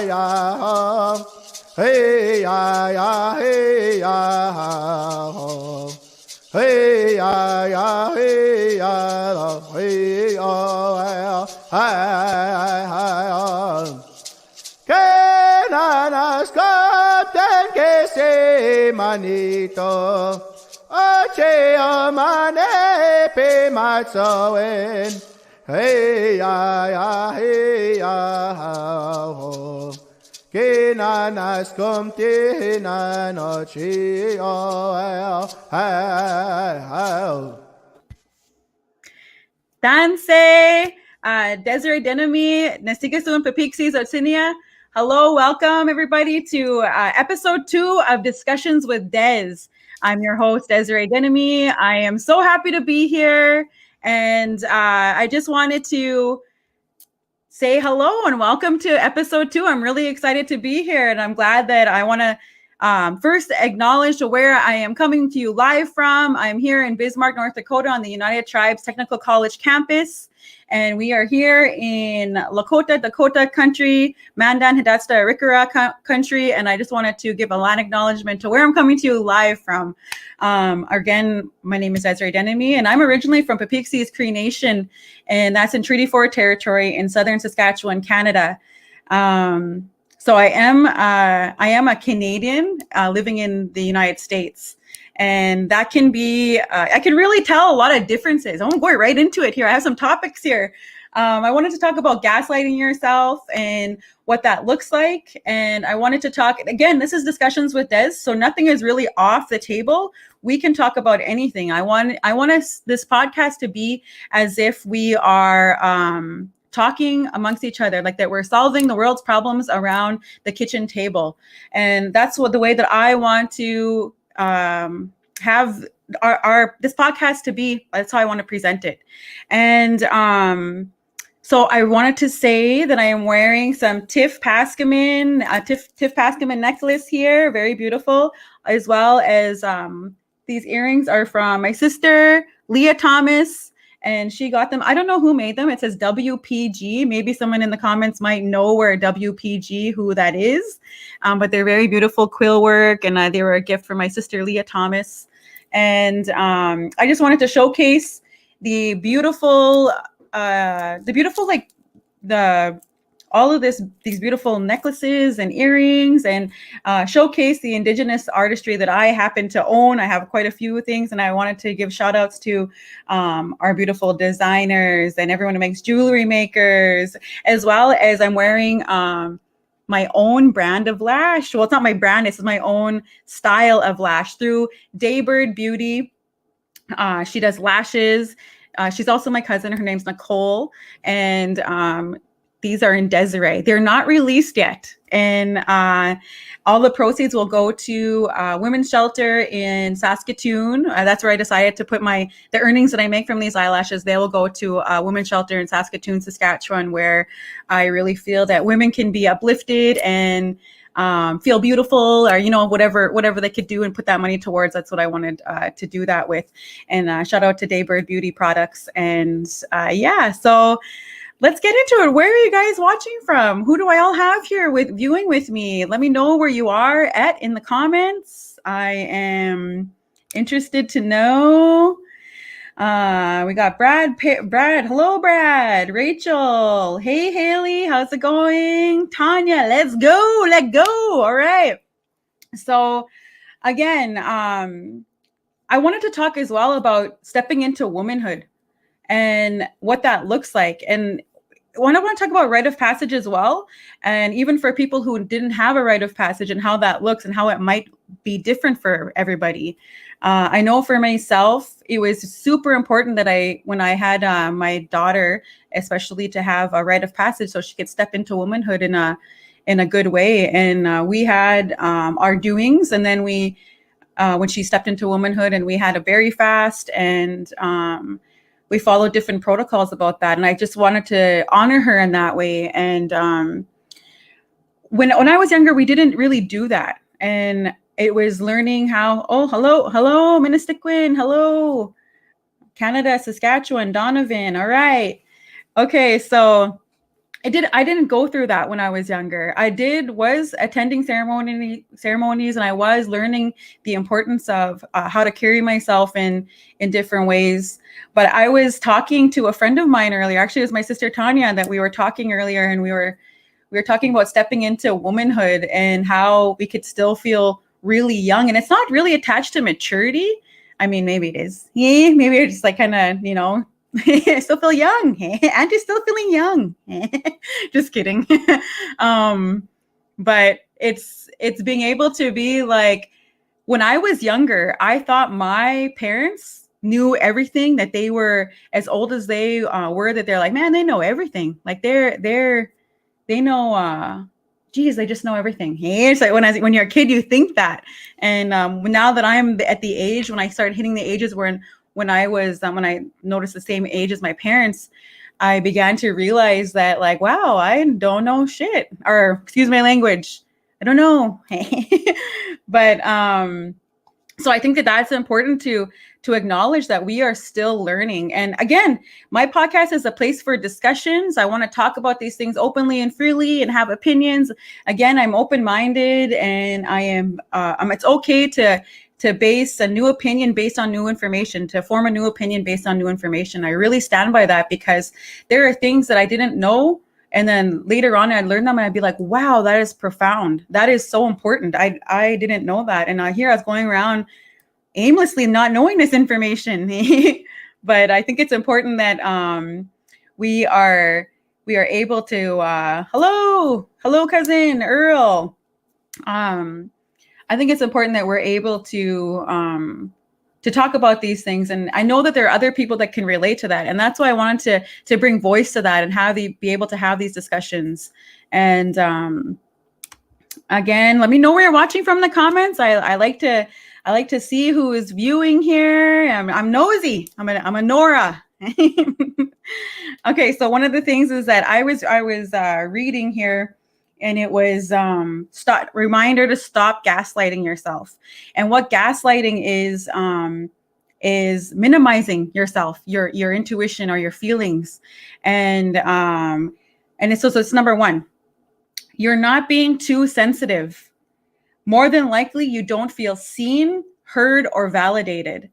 ya, hey ya, hey ya, hey ya, hey ya, hey ya, que nanas capten que se manito, oche amane pe matsoen, hey ya, hey ya, que nanas comte nanochi, Danse, Desiree Denami, Nasigasun Papixis Otinia. Hello, welcome everybody to episode 2 of Discussions with Des. I'm your host, Desiree Denami. I am so happy to be here. And I just wanted to say hello and welcome to episode 2. I'm really excited to be here. And I'm glad that I want to first acknowledge where I am coming to you live from. I'm here in Bismarck, North Dakota on the United Tribes Technical College campus. And we are here in Lakota, Dakota country, Mandan, Hidatsa, Arikara country. And I just wanted to give a land acknowledgement to where I'm coming to you live from. Again, my name is Desiree Denami, and I'm originally from Papixis Cree Nation, and that's in Treaty 4 territory in southern Saskatchewan, Canada. So I am a Canadian living in the United States. And that can be, I can really tell a lot of differences. I'm going right into it here. I have some topics here. I wanted to talk about gaslighting yourself and what that looks like. And I wanted to talk, again, this is Discussions with Des, so nothing is really off the table. We can talk about anything. I want this podcast to be as if we are talking amongst each other, like that we're solving the world's problems around the kitchen table. And that's what the way that I want to have our this podcast to be. That's how I want to present it. And so I wanted to say that I am wearing some Tiff Pascamin necklace here, very beautiful, as well as these earrings are from my sister Leah Thomas, and she got them. I don't know who made them. It says WPG. Maybe someone in the comments might know where WPG, who that is. But they're very beautiful quill work, and they were a gift from my sister Leah Thomas. And I just wanted to showcase the beautiful all of these beautiful necklaces and earrings, and showcase the indigenous artistry that I happen to own. I have quite a few things, and I wanted to give shout outs to our beautiful designers and everyone who makes jewelry makers, as well as I'm wearing my own brand of lash. Well, it's not my brand, it's my own style of lash through Daybird Beauty. She does lashes. She's also my cousin. Her name's Nicole. And these are in Desiree. They're not released yet. And all the proceeds will go to Women's Shelter in Saskatoon. That's where I decided to put the earnings that I make from these eyelashes. They will go to Women's Shelter in Saskatoon, Saskatchewan, where I really feel that women can be uplifted and feel beautiful, or whatever they could do and put that money towards. That's what I wanted to do that with. And shout out to Daybird Beauty Products. And so let's get into it. Where are you guys watching from? Who do I all have here viewing with me? Let me know where you are at in the comments. I am interested to know. We got Brad. Hello, Brad. Rachel. Hey, Haley. How's it going? Tanya, let's go. Let go. All right. So again, I wanted to talk as well about stepping into womanhood and what that looks like. And I want to talk about rite of passage as well. And even for people who didn't have a rite of passage, and how that looks and how it might be different for everybody. I know for myself, it was super important that when I had my daughter, especially, to have a rite of passage so she could step into womanhood in a good way. And we had our doings, and then when she stepped into womanhood, and we had a berry fast, and we followed different protocols about that. And I just wanted to honor her in that way. And when I was younger, we didn't really do that. And it was learning how, hello, Ministiquin, hello, Canada, Saskatchewan, Donovan. All right. Okay. So I didn't go through that when I was younger. Was attending ceremonies, and I was learning the importance of how to carry myself in different ways. But I was talking to a friend of mine earlier. Actually, it was my sister Tanya that we were talking earlier, and we were talking about stepping into womanhood and how we could still feel really young. And it's not really attached to maturity. I mean, maybe it is. Yeah, maybe it's just like kind of, I still feel young. Auntie's still feeling young. Just kidding. But it's being able to be like, when I was younger, I thought my parents knew everything, that they were as old as they were, that they're like, man, they know everything. Like they know, geez, they just know everything. It's like when you're a kid, you think that. And now that I'm at the age, when I started hitting the ages when I noticed the same age as my parents, I began to realize that, like, wow, I don't know shit, or excuse my language, I don't know. But so I think that that's important to acknowledge that we are still learning. And again, my podcast is a place for discussions. I want to talk about these things openly and freely and have opinions. Again, I'm open-minded, and I am. It's okay to base a new opinion based on new information, to form a new opinion based on new information. I really stand by that, because there are things that I didn't know, and then later on I'd learn them and I'd be like, wow, that is profound. That is so important. I didn't know that. And here I was going around aimlessly not knowing this information. But I think it's important that we are able to hello cousin Earl. I think it's important that we're able to talk about these things. And I know that there are other people that can relate to that. And that's why I wanted to bring voice to that and be able to have these discussions. And again, let me know where you're watching from in the comments. I like to see who is viewing here. I'm nosy. I'm a Nora. Okay, so one of the things is that I was reading here, and it was reminder to stop gaslighting yourself. And what gaslighting is minimizing yourself, your intuition or your feelings. And it's number one. You're not being too sensitive. More than likely, you don't feel seen, heard, or validated.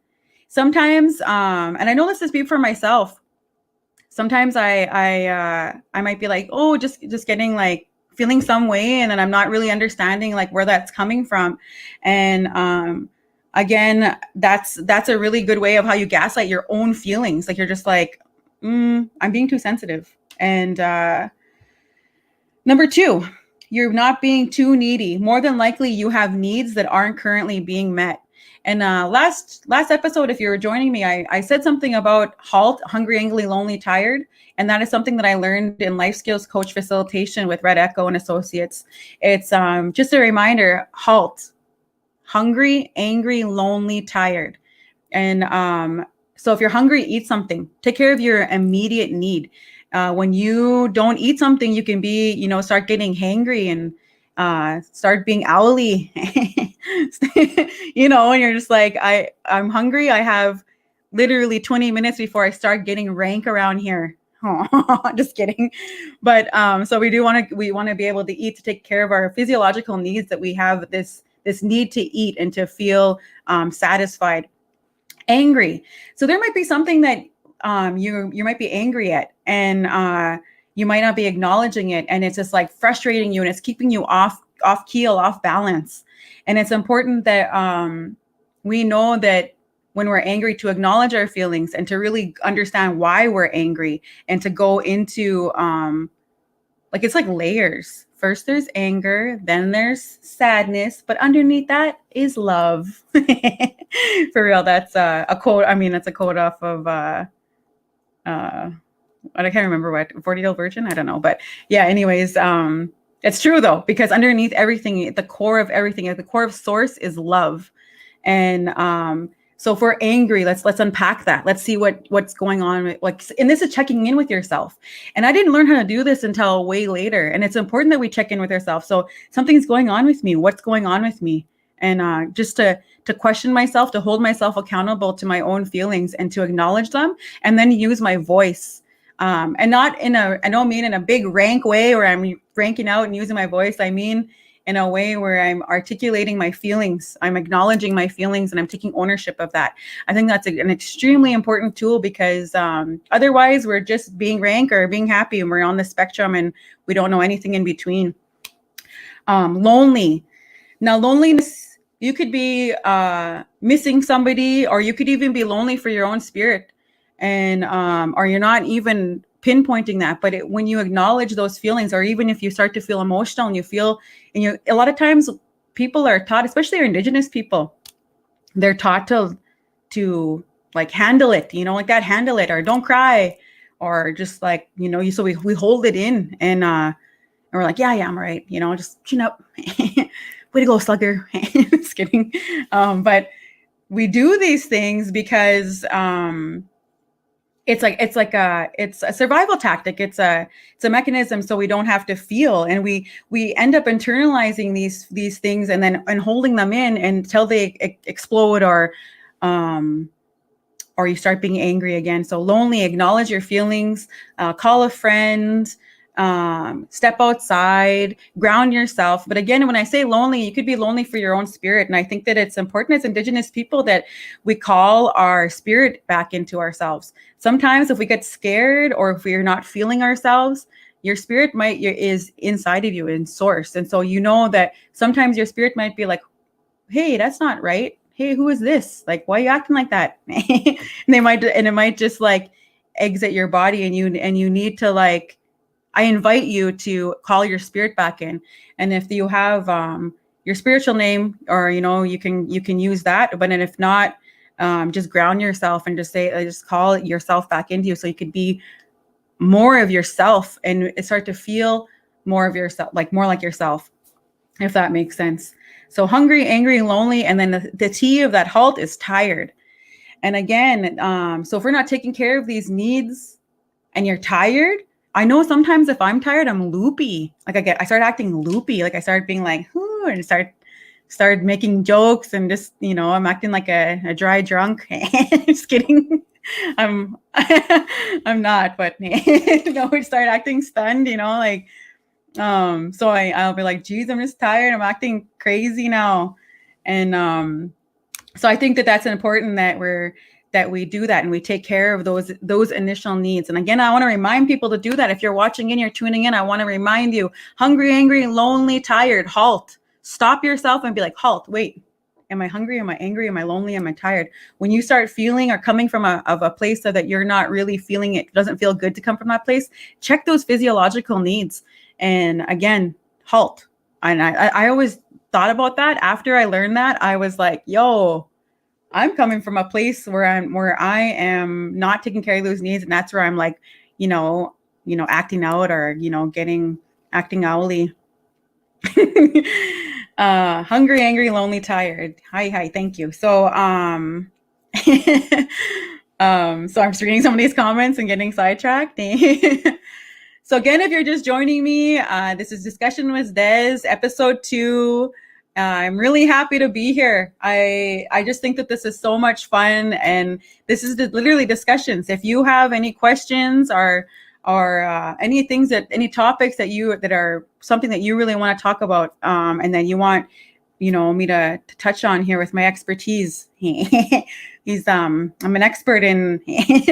Sometimes, and I know this is for myself. Sometimes I might be like, oh, just getting like feeling some way, and then I'm not really understanding like where that's coming from. And again, that's a really good way of how you gaslight your own feelings. Like you're just like, I'm being too sensitive. And number two, you're not being too needy. More than likely, you have needs that aren't currently being met. And last episode, if you were joining me, I said something about HALT, hungry, angry, lonely, tired. And that is something that I learned in Life Skills Coach Facilitation with Red Echo and Associates. It's just a reminder, HALT, hungry, angry, lonely, tired. And so if you're hungry, eat something. Take care of your immediate need. When you don't eat something, you can be, start getting hangry and start being owly, and you're just like, I'm hungry. I have literally 20 minutes before I start getting rank around here. Just kidding. But so we want to be able to eat, to take care of our physiological needs, that we have this need to eat and to feel satisfied. Angry. So there might be something that you might be angry at, and you might not be acknowledging it, and it's just like frustrating you, and it's keeping you off keel, off balance. And it's important that we know that when we're angry, to acknowledge our feelings and to really understand why we're angry, and to go into it's like layers. First there's anger, then there's sadness, but underneath that is love. For real, that's a quote. I mean, that's a quote off of I can't remember what, 40-Year-Old Virgin, I don't know, but yeah, anyways, it's true though, because underneath everything, the core of everything, at the core of source, is love. And so if we're angry, let's unpack that. Let's see what's going on. And this is checking in with yourself. And I didn't learn how to do this until way later. And it's important that we check in with ourselves. So something's going on with me. What's going on with me? And just to question myself, to hold myself accountable to my own feelings, and to acknowledge them, and then use my voice And not in a, I don't mean in a big rank way where I'm ranking out and using my voice. I mean in a way where I'm articulating my feelings, I'm acknowledging my feelings, and I'm taking ownership of that. I think that's an extremely important tool, because otherwise we're just being rank or being happy, and we're on the spectrum and we don't know anything in between. Lonely. Now, loneliness, you could be missing somebody, or you could even be lonely for your own spirit, and or you're not even pinpointing that. But when you acknowledge those feelings, or even if you start to feel emotional and you feel, and you, a lot of times people are taught, especially our Indigenous people, they're taught to like handle it, you know, like that, handle it, or don't cry, or just like, you know, so we hold it in, and we're like, yeah, I'm right, you know, just chin up. Way to go, slugger. Just kidding. But we do these things because it's a survival tactic. It's a mechanism so we don't have to feel, and we end up internalizing these things and holding them in until they explode, or you start being angry again. So lonely, acknowledge your feelings, call a friend, step outside, ground yourself. But again, when I say lonely, you could be lonely for your own spirit. And I think that it's important as Indigenous people that we call our spirit back into ourselves. Sometimes if we get scared, or if we're not feeling ourselves, your spirit is inside of you, in source. And so you know that sometimes your spirit might be like, hey, that's not right. Hey, who is this? Like, why are you acting like that? And it might just like exit your body, and you need to, like, I invite you to call your spirit back in. And if you have your spiritual name, or, you know, you can use that. But if not, just ground yourself and just call yourself back into you, so you could be more of yourself and start to feel more of yourself, like more like yourself, if that makes sense. So hungry, angry, lonely. And then the T of that halt is tired. And again, so if we're not taking care of these needs and you're tired, I know sometimes if I'm tired, I'm loopy. Like I start acting loopy. Like I started being like, and started making jokes, and just, you know, I'm acting like a dry drunk. Just kidding. I'm not, but no, we start acting stunned, you know, like, so I'll be like, geez, I'm just tired. I'm acting crazy now. And, so I think that that's important that we do that, and we take care of those initial needs. And again, I want to remind people to do that. If you're watching in, you're tuning in, I want to remind you, hungry, angry, lonely, tired, halt. Stop yourself and be like, halt, wait, am I hungry? Am I angry? Am I lonely? Am I tired? When you start feeling or coming from a place that you're not really feeling, it doesn't feel good to come from that place, check those physiological needs. And again, halt. And I always thought about that. After I learned that, I was like, yo, I'm coming from a place where I am not taking care of those needs. And that's where I'm like, you know, acting out, or, you know, acting owly. Hungry, angry, lonely, tired. Hi. Thank you. So, so I'm just reading some of these comments and getting sidetracked. So again, if you're just joining me, this is Discussion with Des, episode 2. I'm really happy to be here. I just think that this is so much fun, and this is literally discussions. If you have any questions or any topics that are something that you really want to talk about, and then you want, you know, me to touch on here with my expertise. I'm an expert in,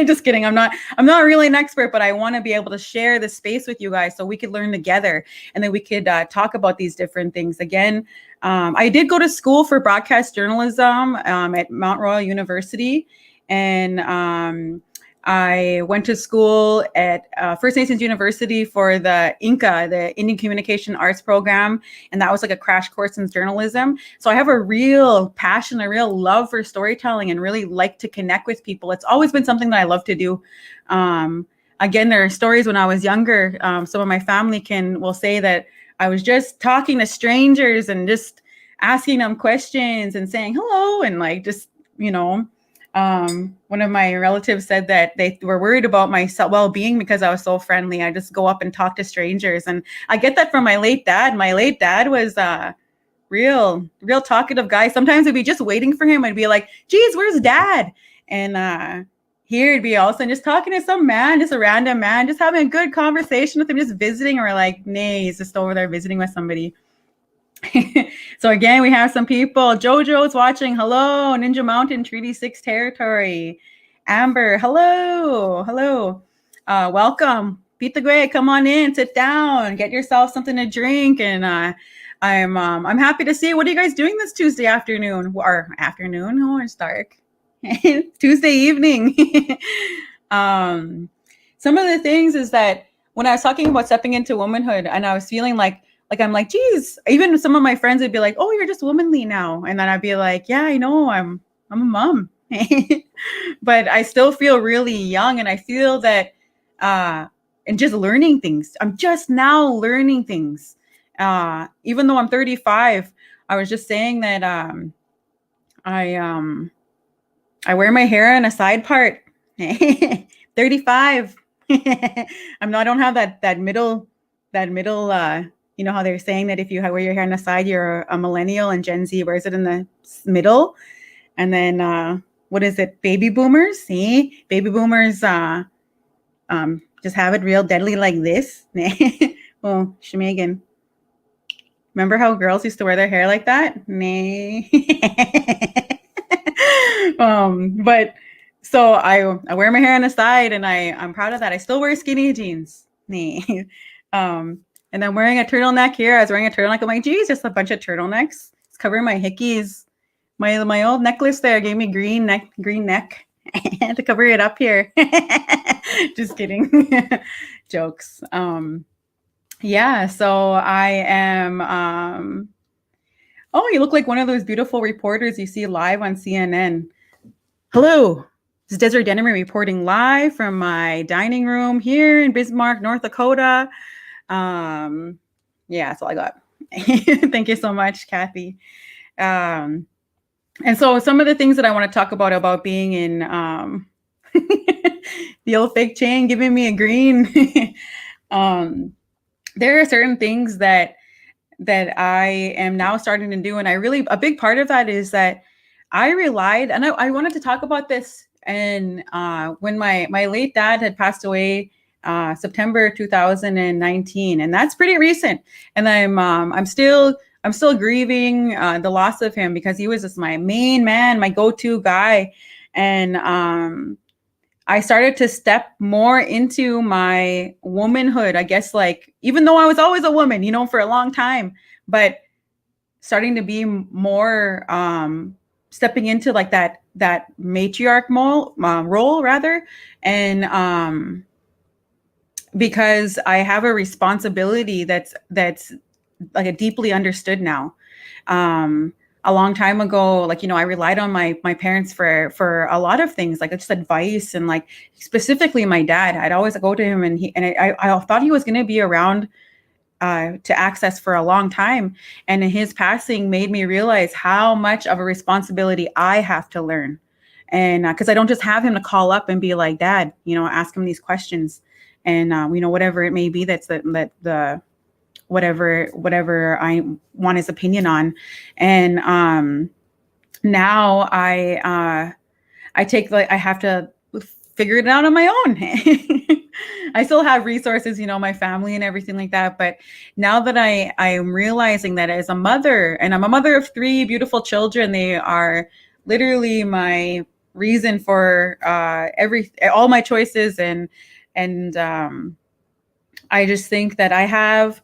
just kidding. I'm not really an expert, but I want to be able to share this space with you guys so we could learn together, and then we could talk about these different things. Again, I did go to school for broadcast journalism at Mount Royal University, and I went to school at First Nations University for the INCA, the Indian Communication Arts Program, and that was like a crash course in journalism. So I have a real passion, a real love for storytelling, and really like to connect with people. It's always been something that I love to do. Again, there are stories when I was younger. Some of my family will say that I was just talking to strangers and just asking them questions and saying hello, and like just, you know, one of my relatives said that they were worried about my well-being because I was so friendly. I just go up and talk to strangers. And I get that from my late dad. My late dad was a real talkative guy. Sometimes I'd be just waiting for him. I'd be like, geez, where's dad? And here to be all of a sudden just talking to some man, just a random man, just having a good conversation with him, just visiting, or like, nay, he's just over there visiting with somebody. So again, we have some people. Jojo's watching. Hello, Ninja Mountain, Treaty 6 territory. Amber, hello, hello. Welcome. Pete the Great, come on in, sit down, get yourself something to drink, and I'm happy to see. What are you guys doing this Tuesday afternoon? Or afternoon? Oh, it's dark. Tuesday evening. Some of the things is that when I was talking about stepping into womanhood, and I was feeling like I'm like, geez, even some of my friends would be like, oh, you're just womanly now. And then I'd be like, yeah, I know, I'm a mom. But I still feel really young, and I feel that and just learning things. I'm just now learning things. Even though I'm 35, I was just saying that I wear my hair in a side part. 35. I don't have that middle, you know how they're saying that if you wear your hair on the side, you're a millennial, and Gen Z wears it in the middle. And then what is it? Baby boomers. See, baby boomers just have it real deadly like this. Oh, Shmegan. Remember how girls used to wear their hair like that? Nay. But so I wear my hair on the side, and I'm proud of that. I still wear skinny jeans. Nay. And I'm wearing a turtleneck here. I was wearing a turtleneck. I'm like, geez, just a bunch of turtlenecks. It's covering my hickeys. My old necklace there gave me green neck. I had to cover it up here. Just kidding. Jokes. Yeah, so I am oh, you look like one of those beautiful reporters you see live on CNN. Hello, this is Desiree Dennery reporting live from my dining room here in Bismarck, North Dakota. Yeah, that's all I got. Thank you so much, Kathy. And so some of the things that I want to talk about being in the old fake chain giving me a green. There are certain things that I am now starting to do, and a big part of that is that I relied, and I wanted to talk about this. And when my late dad had passed away, September 2019, and that's pretty recent. And I'm still grieving the loss of him, because he was just my main man, my go-to guy. And I started to step more into my womanhood, I guess, like, even though I was always a woman, you know, for a long time, but starting to be more stepping into like that matriarch role rather. And because I have a responsibility that's like a deeply understood now. A long time ago, like, you know, I relied on my parents for a lot of things, like just advice, and like specifically my dad. I'd always go to him, and I thought he was going to be around to access for a long time. And his passing made me realize how much of a responsibility I have to learn. And because I don't just have him to call up and be like, Dad, you know, ask him these questions, and you know, whatever it may be, that's the whatever I want his opinion on. And now I take, like, I have to figure it out on my own. I still have resources, you know, my family and everything like that. But now that I am realizing that as a mother, and I'm a mother of 3 beautiful children, they are literally my reason for all my choices. And I just think that I have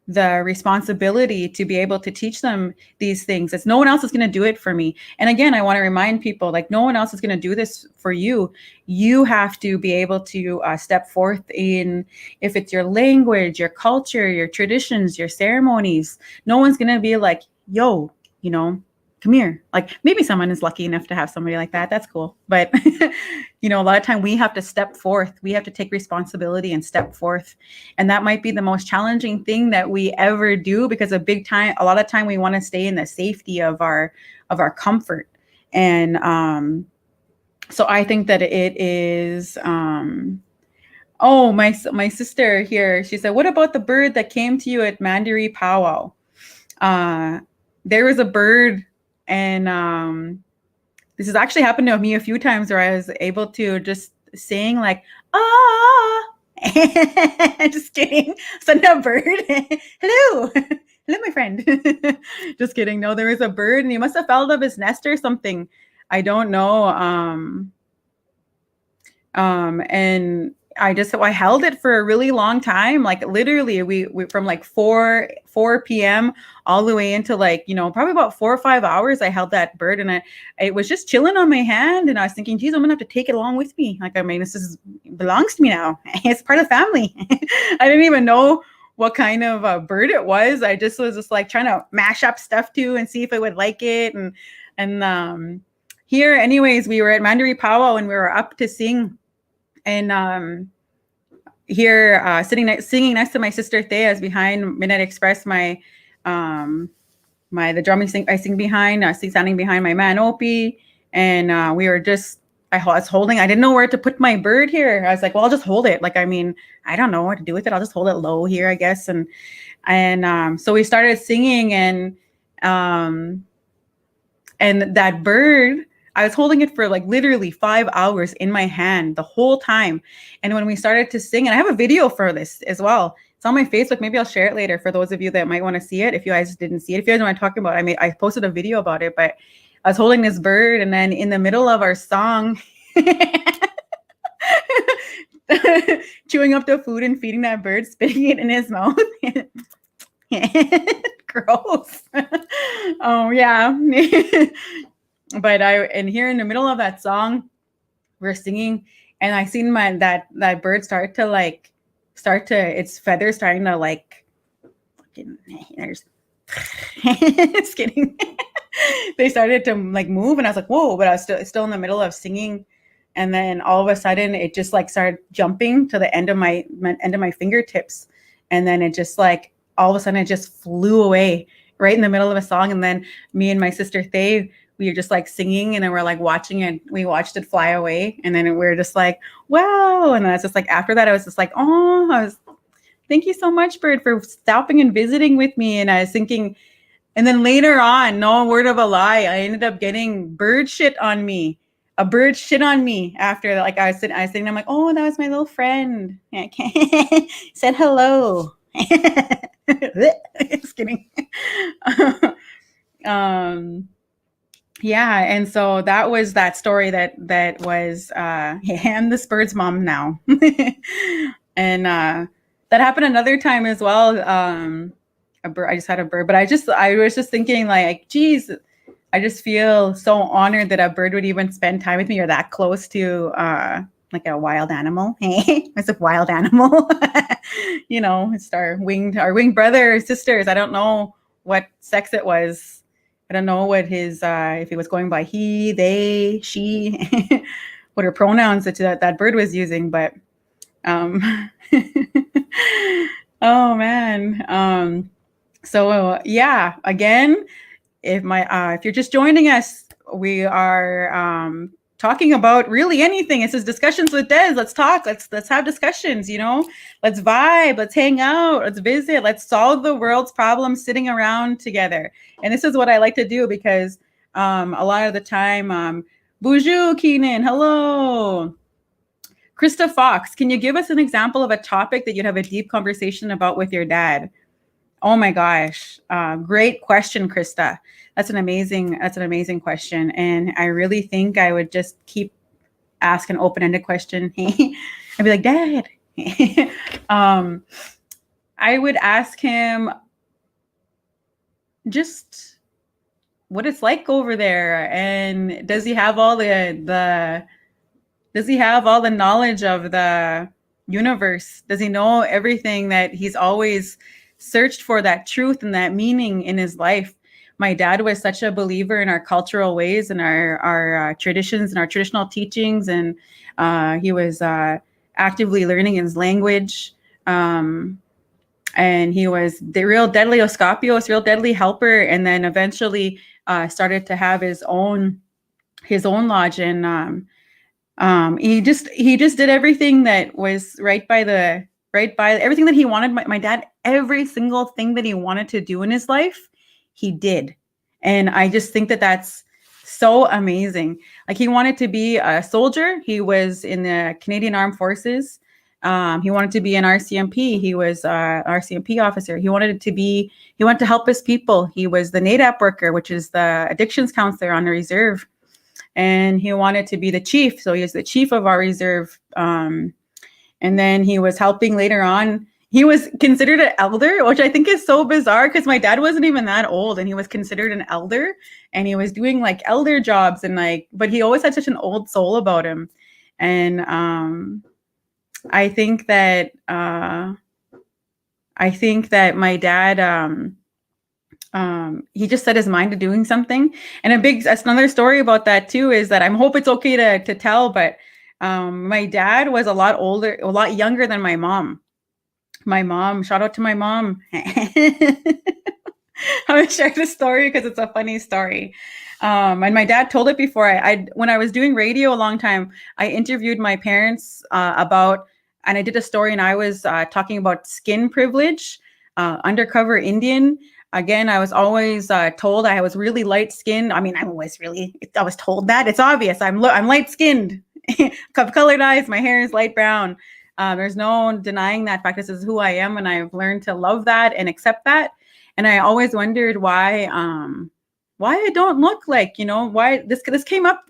the responsibility to be able to teach them these things. It's no one else is going to do it for me. And again, I want to remind people, like, no one else is going to do this for you. You have to be able to step forth in, if it's your language, your culture, your traditions, your ceremonies. No one's going to be like, yo, you know, come here. Like, maybe someone is lucky enough to have somebody like that. That's cool. But, you know, a lot of time we have to step forth. We have to take responsibility and step forth. And that might be the most challenging thing that we ever do, because a lot of time we want to stay in the safety of our comfort. And so I think that it is, oh, my sister here, she said, what about the bird that came to you at Mandaree Powwow? There was a bird, and this has actually happened to me a few times where I was able to just sing like, ah, just kidding. Send a bird. Hello. Hello, my friend. Just kidding. No, there was a bird and he must have fell out of his nest or something. I don't know. And I held it for a really long time. Like literally we from like 4 p.m. all the way into like, probably about 4 or 5 hours. I held that bird and it was just chilling on my hand. And I was thinking, geez, I'm gonna have to take it along with me. Like, I mean, belongs to me now. It's part of the family. I didn't even know what kind of a bird it was. I just was just like trying to mash up stuff too and see if it would like it. And here, anyways, we were at Mandaree Powwow and we were up to sing. And here, singing next to my sister Thea is behind Midnight Express. The drumming I sing behind. Standing behind my man Opie, and we were just. I was holding. I didn't know where to put my bird here. I was like, well, I'll just hold it. Like, I mean, I don't know what to do with it. I'll just hold it low here, I guess. And so we started singing, and that bird. I was holding it for like literally 5 hours in my hand the whole time. And when we started to sing, and I have a video for this as well. It's on my Facebook. Maybe I'll share it later for those of you that might want to see it. If you guys didn't see it, if you guys know what I'm talking about, I posted a video about it, but I was holding this bird, and then in the middle of our song, chewing up the food and feeding that bird, spitting it in his mouth. Gross. Oh yeah. But here in the middle of that song, we're singing, and I seen that bird start to its feathers starting to like, just kidding. They started to like move, and I was like, whoa, but I was still in the middle of singing. And then all of a sudden it just like started jumping to the end of my fingertips. And then it just like, all of a sudden it just flew away right in the middle of a song. And then me and my sister Thay, we were just like singing, and then we're like watching it. We watched it fly away, and then we were just like, wow. And I was just like, after that, I was just like, thank you so much, bird, for stopping and visiting with me. And I was thinking, and then later on, no word of a lie, I ended up getting bird shit on me. A bird shit on me after, like, I was sitting, I'm like, oh, that was my little friend. Said hello. Just kidding. Yeah, and so that was that story that was I'm this bird's mom now. And that happened another time as well. I just had a bird, but I was just thinking like, geez, I just feel so honored that a bird would even spend time with me or that close to like a wild animal. Hey, it's a wild animal. It's our winged brother or sisters. I don't know what sex it was. I don't know what his, if he was going by he, they, she, what are pronouns that bird was using, but, oh man. So yeah, again, if you're just joining us, we are, talking about really anything. It says discussions with Des. Let's talk. Let's have discussions, let's vibe, let's hang out, let's visit, let's solve the world's problems sitting around together. And this is what I like to do because a lot of the time, bonjour, Keenan, hello. Krista Fox, can you give us an example of a topic that you'd have a deep conversation about with your dad? Oh my gosh. Great question, Krista. That's an amazing question. And I really think I would just keep asking an open-ended question. I'd be like, Dad. I would ask him just what it's like over there. And does he have all the knowledge of the universe? Does he know everything that he's always searched for, that truth and that meaning in his life? My dad was such a believer in our cultural ways and our traditions and our traditional teachings. And he was actively learning his language. And he was the real deadly Oscapios, real deadly helper. And then eventually started to have his own lodge. And he just did everything that was right by everything that he wanted. My dad, every single thing that he wanted to do in his life, he did. And I just think that that's so amazing. Like he wanted to be a soldier. He was in the Canadian Armed Forces. He wanted to be an RCMP. He was RCMP officer. He wanted to help his people. He was the NADAP worker, which is the addictions counselor on the reserve. And he wanted to be the chief. So he was the chief of our reserve. And then he was helping later on. He was considered an elder, which I think is so bizarre because my dad wasn't even that old and he was considered an elder and he was doing like elder jobs and like, but he always had such an old soul about him. And I think that my dad, he just set his mind to doing something. And another story about that too is that I hope it's okay to tell, but my dad was a lot younger than my mom. My mom, shout out to my mom. I'm gonna share this story because it's a funny story. And my dad told it before. When I was doing radio a long time, I interviewed my parents and I did a story and I was talking about skin privilege, undercover Indian. Again, I was always told I was really light skinned. I mean, I was told that. It's obvious. I'm light skinned, colored eyes. My hair is light brown. There's no denying that fact. This is who I am, and I've learned to love that and accept that. And I always wondered why I don't look like, why this came up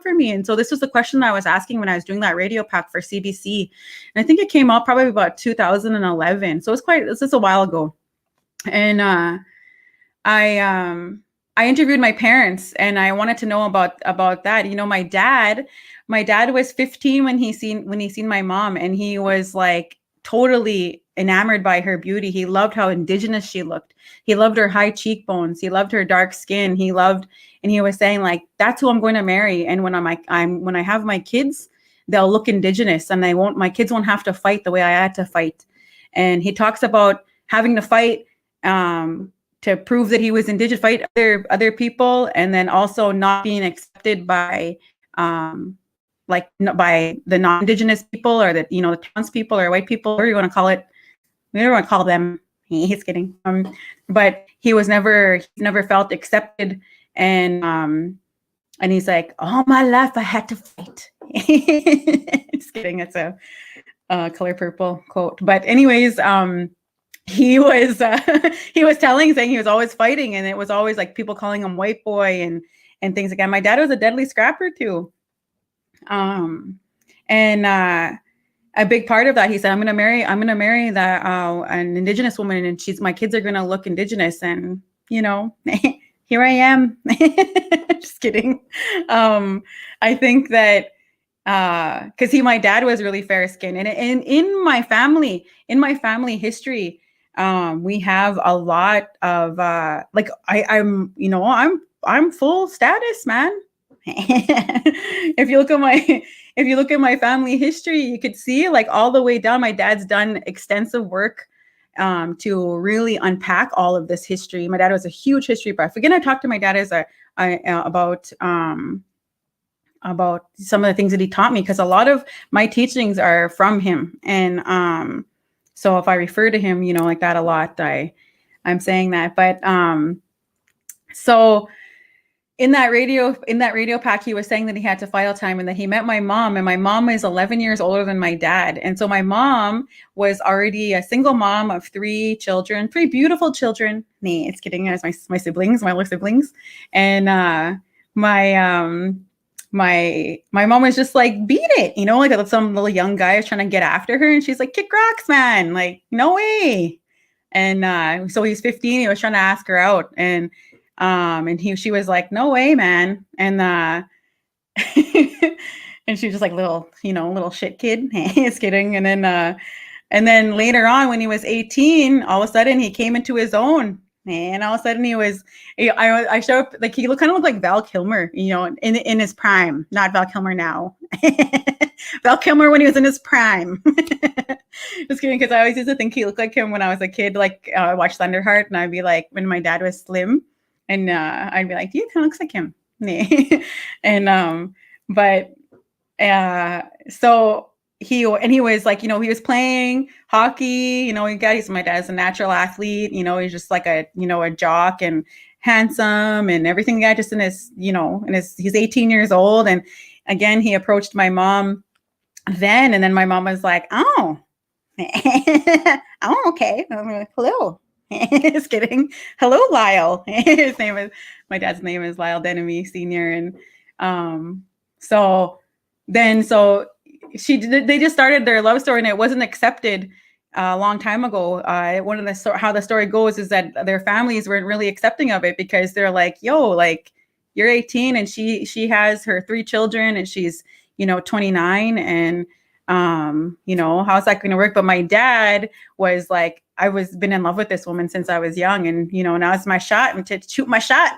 for me. And so this was the question I was asking when I was doing that radio pack for CBC. And I think it came out probably about 2011. So it's just a while ago. And I interviewed my parents and I wanted to know about that. My dad was 15 when he seen my mom, and he was like totally enamored by her beauty. He loved how indigenous she looked. He loved her high cheekbones. He loved her dark skin. And he was saying like, that's who I'm going to marry. And when when I have my kids, they'll look indigenous and my kids won't have to fight the way I had to fight. And he talks about having to fight to prove that he was indigenous, fight other people, and then also not being accepted by by the non-indigenous people or the townspeople or white people, or you want to call it. We don't want to call them. He's kidding. But he never felt accepted, and he's like, all my life I had to fight. Just kidding. It's a Color Purple quote. But anyways, he was saying he was always fighting, and it was always like people calling him white boy and things like that. My dad was a deadly scrapper too. And a big part of that, he said, I'm going to marry an indigenous woman, and my kids are going to look indigenous. And, here I am. Just kidding. I think that, cause my dad was really fair skinned, and in my family history, we have a lot of, I'm full status, man. If you look at my family history, you could see like all the way down. My dad's done extensive work to really unpack all of this history. My dad was a huge history buff. Again, I talked to my dad about some of the things that he taught me, because a lot of my teachings are from him. And so if I refer to him, like that a lot, I'm saying that. But so in that radio pack, he was saying that he had to file time and that he met my mom, and my mom is 11 years older than my dad. And so my mom was already a single mom of 3 beautiful children. Nah, it's kidding. As my siblings, my little siblings. And my mom was just like, beat it, like some little young guy was trying to get after her, and she's like, kick rocks, man, like no way. And so he's 15. He was trying to ask her out, and she was like, no way, man. And and she was just like little shit kid. Just kidding. And then later on, when he was 18, all of a sudden he came into his own. And all of a sudden I show up, like he kind of looked like Val Kilmer, in his prime. Not Val Kilmer now. Val Kilmer when he was in his prime. Just kidding, because I always used to think he looked like him when I was a kid. Like I watched Thunderheart, and I'd be like, when my dad was slim, and I'd be like, "Dude, kind of looks like him." And so he was like, he was playing hockey, my dad's a natural athlete, he's just like a jock and handsome and everything. The guy just in his, he's 18 years old. And again, he approached my mom then, and then my mom was like, oh, oh, okay. I'm like, hello. Just kidding. Hello, Lyle. My dad's name is Lyle Denemy Sr. And so they just started their love story, and it wasn't accepted a long time ago. One of how the story goes is that their families weren't really accepting of it, because they're like, yo, like, you're 18 and she has her 3 children and she's 29, and how's that going to work? But my dad was like, been in love with this woman since I was young, and now it's my shot and to shoot my shot.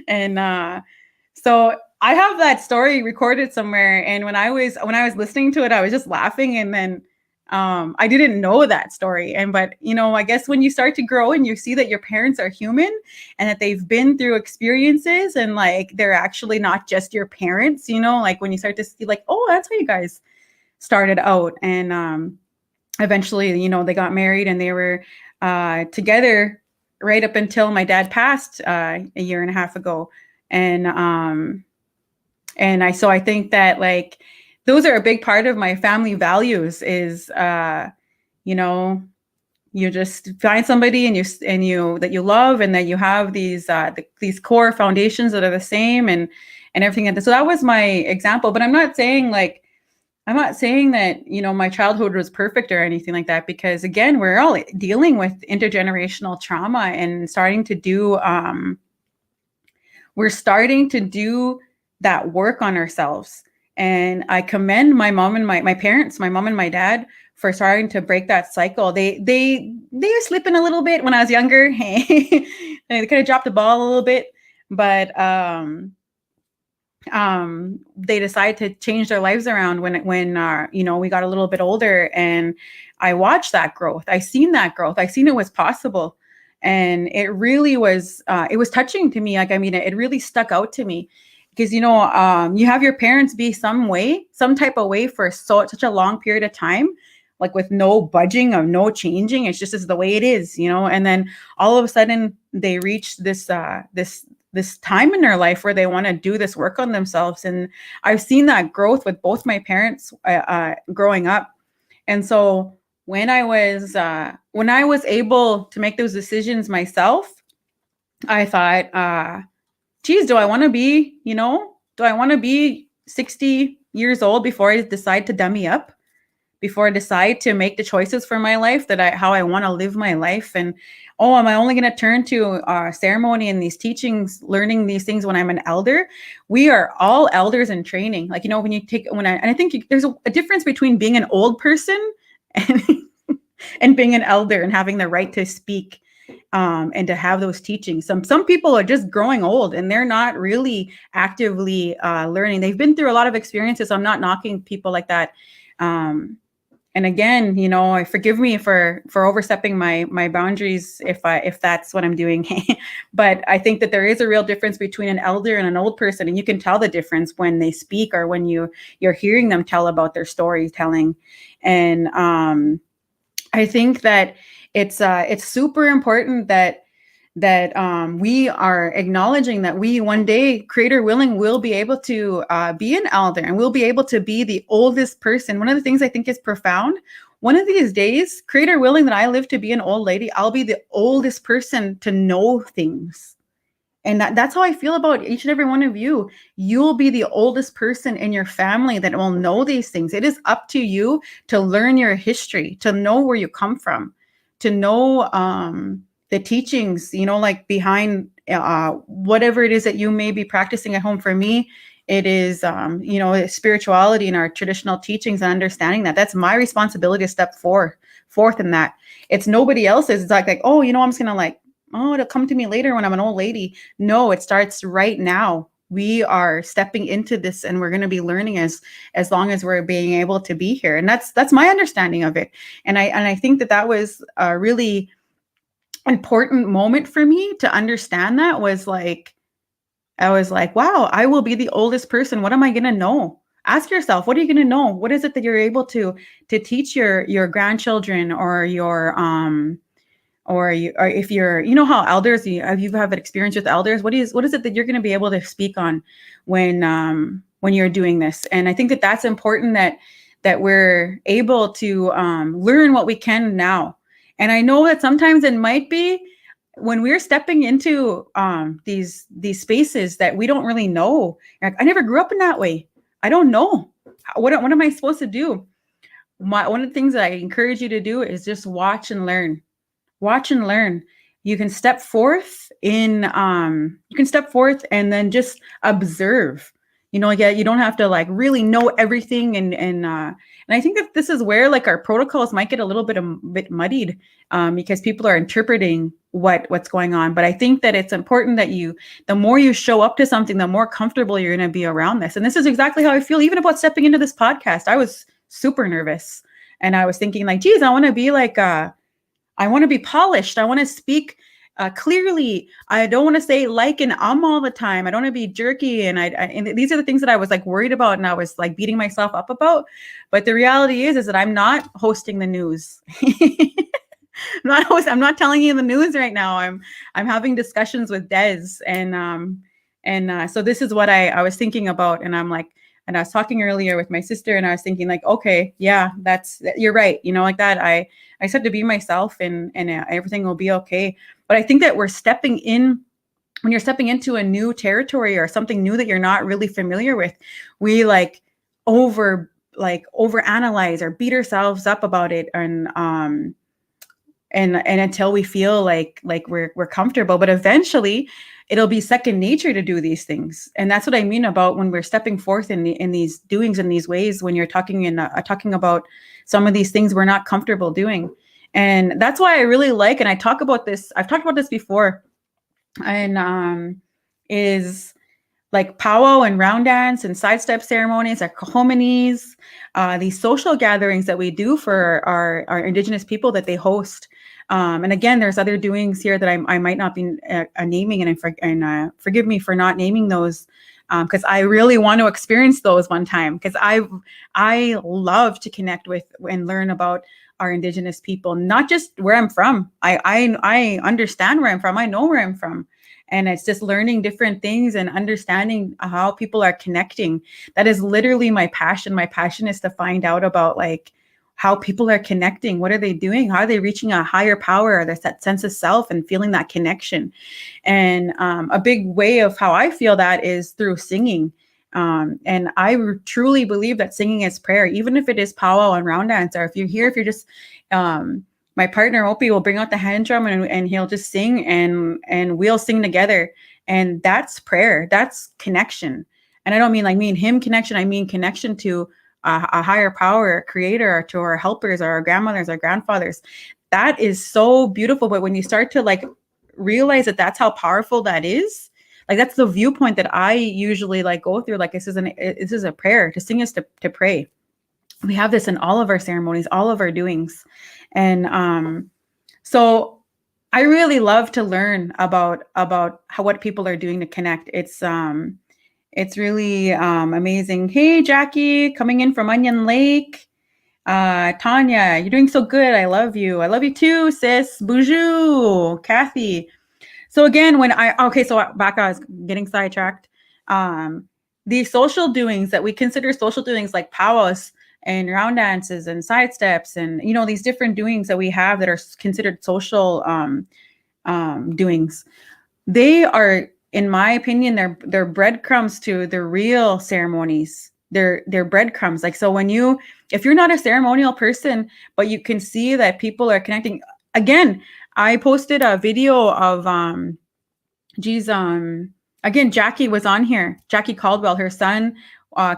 And so I have that story recorded somewhere, and when I was listening to it, I was just laughing. And then I didn't know that story. But I guess when you start to grow and you see that your parents are human and that they've been through experiences, and like they're actually not just your parents, like when you start to see like, oh, that's how you guys started out. And eventually, they got married, and they were together right up until my dad passed a year and a half ago. And I think that like those are a big part of my family values is, you just find somebody and you that you love, and that you have these core foundations that are the same, and everything. And so that was my example. But I'm not saying that, my childhood was perfect or anything like that, because again, we're all dealing with intergenerational trauma and we're starting to do that work on ourselves. And I commend my mom and my parents, my mom and my dad, for starting to break that cycle. They were slipping a little bit when I was younger. They could have dropped the ball a little bit, but they decided to change their lives around when we got a little bit older, and I watched that growth. I seen that growth. I seen it was possible. And it really was, it was touching to me. Like, I mean, it really stuck out to me, because, you have your parents be some type of way for such a long period of time, like with no budging or no changing. It's just is the way it is, and then all of a sudden they reach this time in their life where they want to do this work on themselves. And I've seen that growth with both my parents growing up. And so when I was able to make those decisions myself, I thought, geez, do I want to be 60 years old before I decide to dummy up, before I decide to make the choices for my life how I want to live my life? And am I only going to turn to ceremony and these teachings, learning these things when I'm an elder? We are all elders in training. Like, I think there's a difference between being an old person and being an elder and having the right to speak and to have those teachings. Some people are just growing old and they're not really actively learning. They've been through a lot of experiences. I'm not knocking people like that. And again, forgive me for overstepping my boundaries if that's what I'm doing. But I think that there is a real difference between an elder and an old person, and you can tell the difference when they speak or when you're hearing them tell about their storytelling. And I think that it's super important that we are acknowledging that we one day, Creator willing, will be able to be an elder, and we'll be able to be the oldest person. One of the things I think is profound, one of these days, Creator willing, that I live to be an old lady, I'll be the oldest person to know things. And that's how I feel about each and every one of you. You'll be the oldest person in your family that will know these things. It is up to you to learn your history, to know where you come from, to know the teachings, like behind whatever it is that you may be practicing at home. For me, it is, spirituality and our traditional teachings and understanding that. That's my responsibility to step forth in that. It's nobody else's. It's like, oh, I'm just going to it'll come to me later when I'm an old lady. No, it starts right now. We are stepping into this, and we're going to be learning as long as we're being able to be here. And that's my understanding of it. And I think that was a really important moment for me to understand. That was like, I was like, wow, I will be the oldest person. What am I going to know? ask yourself, what are you going to know? What is it that you're able to teach your grandchildren or or if you're, how elders, you have an experience with elders, what is it that you're going to be able to speak on when you're doing this? And I think that that's important, that we're able to learn what we can now. And I know that sometimes it might be when we're stepping into these spaces that we don't really know. Like, I never grew up in that way. I don't know. What am I supposed to do? One of the things that I encourage you to do is just watch and learn. Watch and learn. You can step forth and then just observe. You don't have to like really know everything. And I think that this is where like our protocols might get a little bit muddied because people are interpreting what's going on. But I think that it's important that the more you show up to something, the more comfortable you're going to be around this. And this is exactly how I feel even about stepping into this podcast. I was super nervous and I was thinking like, geez, I want to be like, I want to be polished. I want to speak clearly. I don't want to say like and all the time. I don't want to be jerky. And these are the things that I was like worried about and I was like beating myself up about. But the reality is that I'm not hosting the news. I'm not telling you the news right now. I'm having discussions with Des and so this is what I was thinking about. And I'm like, and I was talking earlier with my sister and I was thinking like, okay, yeah, you're right. Like that. I said to be myself and everything will be okay. But I think that when you're stepping into a new territory or something new that you're not really familiar with, we overanalyze or beat ourselves up about it and until we feel like we're comfortable, but eventually it'll be second nature to do these things. And that's what I mean about when we're stepping forth in these doings, in these ways, when you're talking about some of these things we're not comfortable doing. And that's why I really like, and I've talked about this before, and is like powwow and round dance and sidestep ceremonies, our kahominies, these social gatherings that we do for our Indigenous people that they host. And again, there's other doings here that I might not be naming, and forgive me for not naming those, because I really want to experience those one time, because I love to connect with and learn about our Indigenous people, not just where I'm from. I understand where I'm from. I know where I'm from. And it's just learning different things and understanding how people are connecting. That is literally my passion. My passion is to find out about like how people are connecting. What are they doing? How are they reaching a higher power? There's that sense of self and feeling that connection. And a big way of how I feel that is through singing. And I truly believe that singing is prayer, even if it is powwow and round dance, or if you're just, my partner Opie will bring out the hand drum and he'll just sing and we'll sing together. And that's prayer. That's connection. And I don't mean like me and him connection. I mean connection to a higher power, a creator, to our helpers, our grandmothers, our grandfathers. That is so beautiful. But when you start to like realize that that's how powerful that is, like that's the viewpoint that I usually like go through. Like this is a prayer. To sing is to pray. We have this in all of our ceremonies, all of our doings. And so I really love to learn about what people are doing to connect. It's really amazing. Hey, Jackie, coming in from Onion Lake. Tanya, you're doing so good. I love you. I love you too, sis. Boujou, Kathy. So again, so back, I was getting sidetracked. These social doings that we consider social doings like powwows and round dances and side steps and, these different doings that we have that are considered social doings, they are, in my opinion, they're breadcrumbs to the real ceremonies. They're breadcrumbs. Like, so if you're not a ceremonial person, but you can see that people are connecting. Again, I posted a video of, again, Jackie was on here. Jackie Caldwell, her son,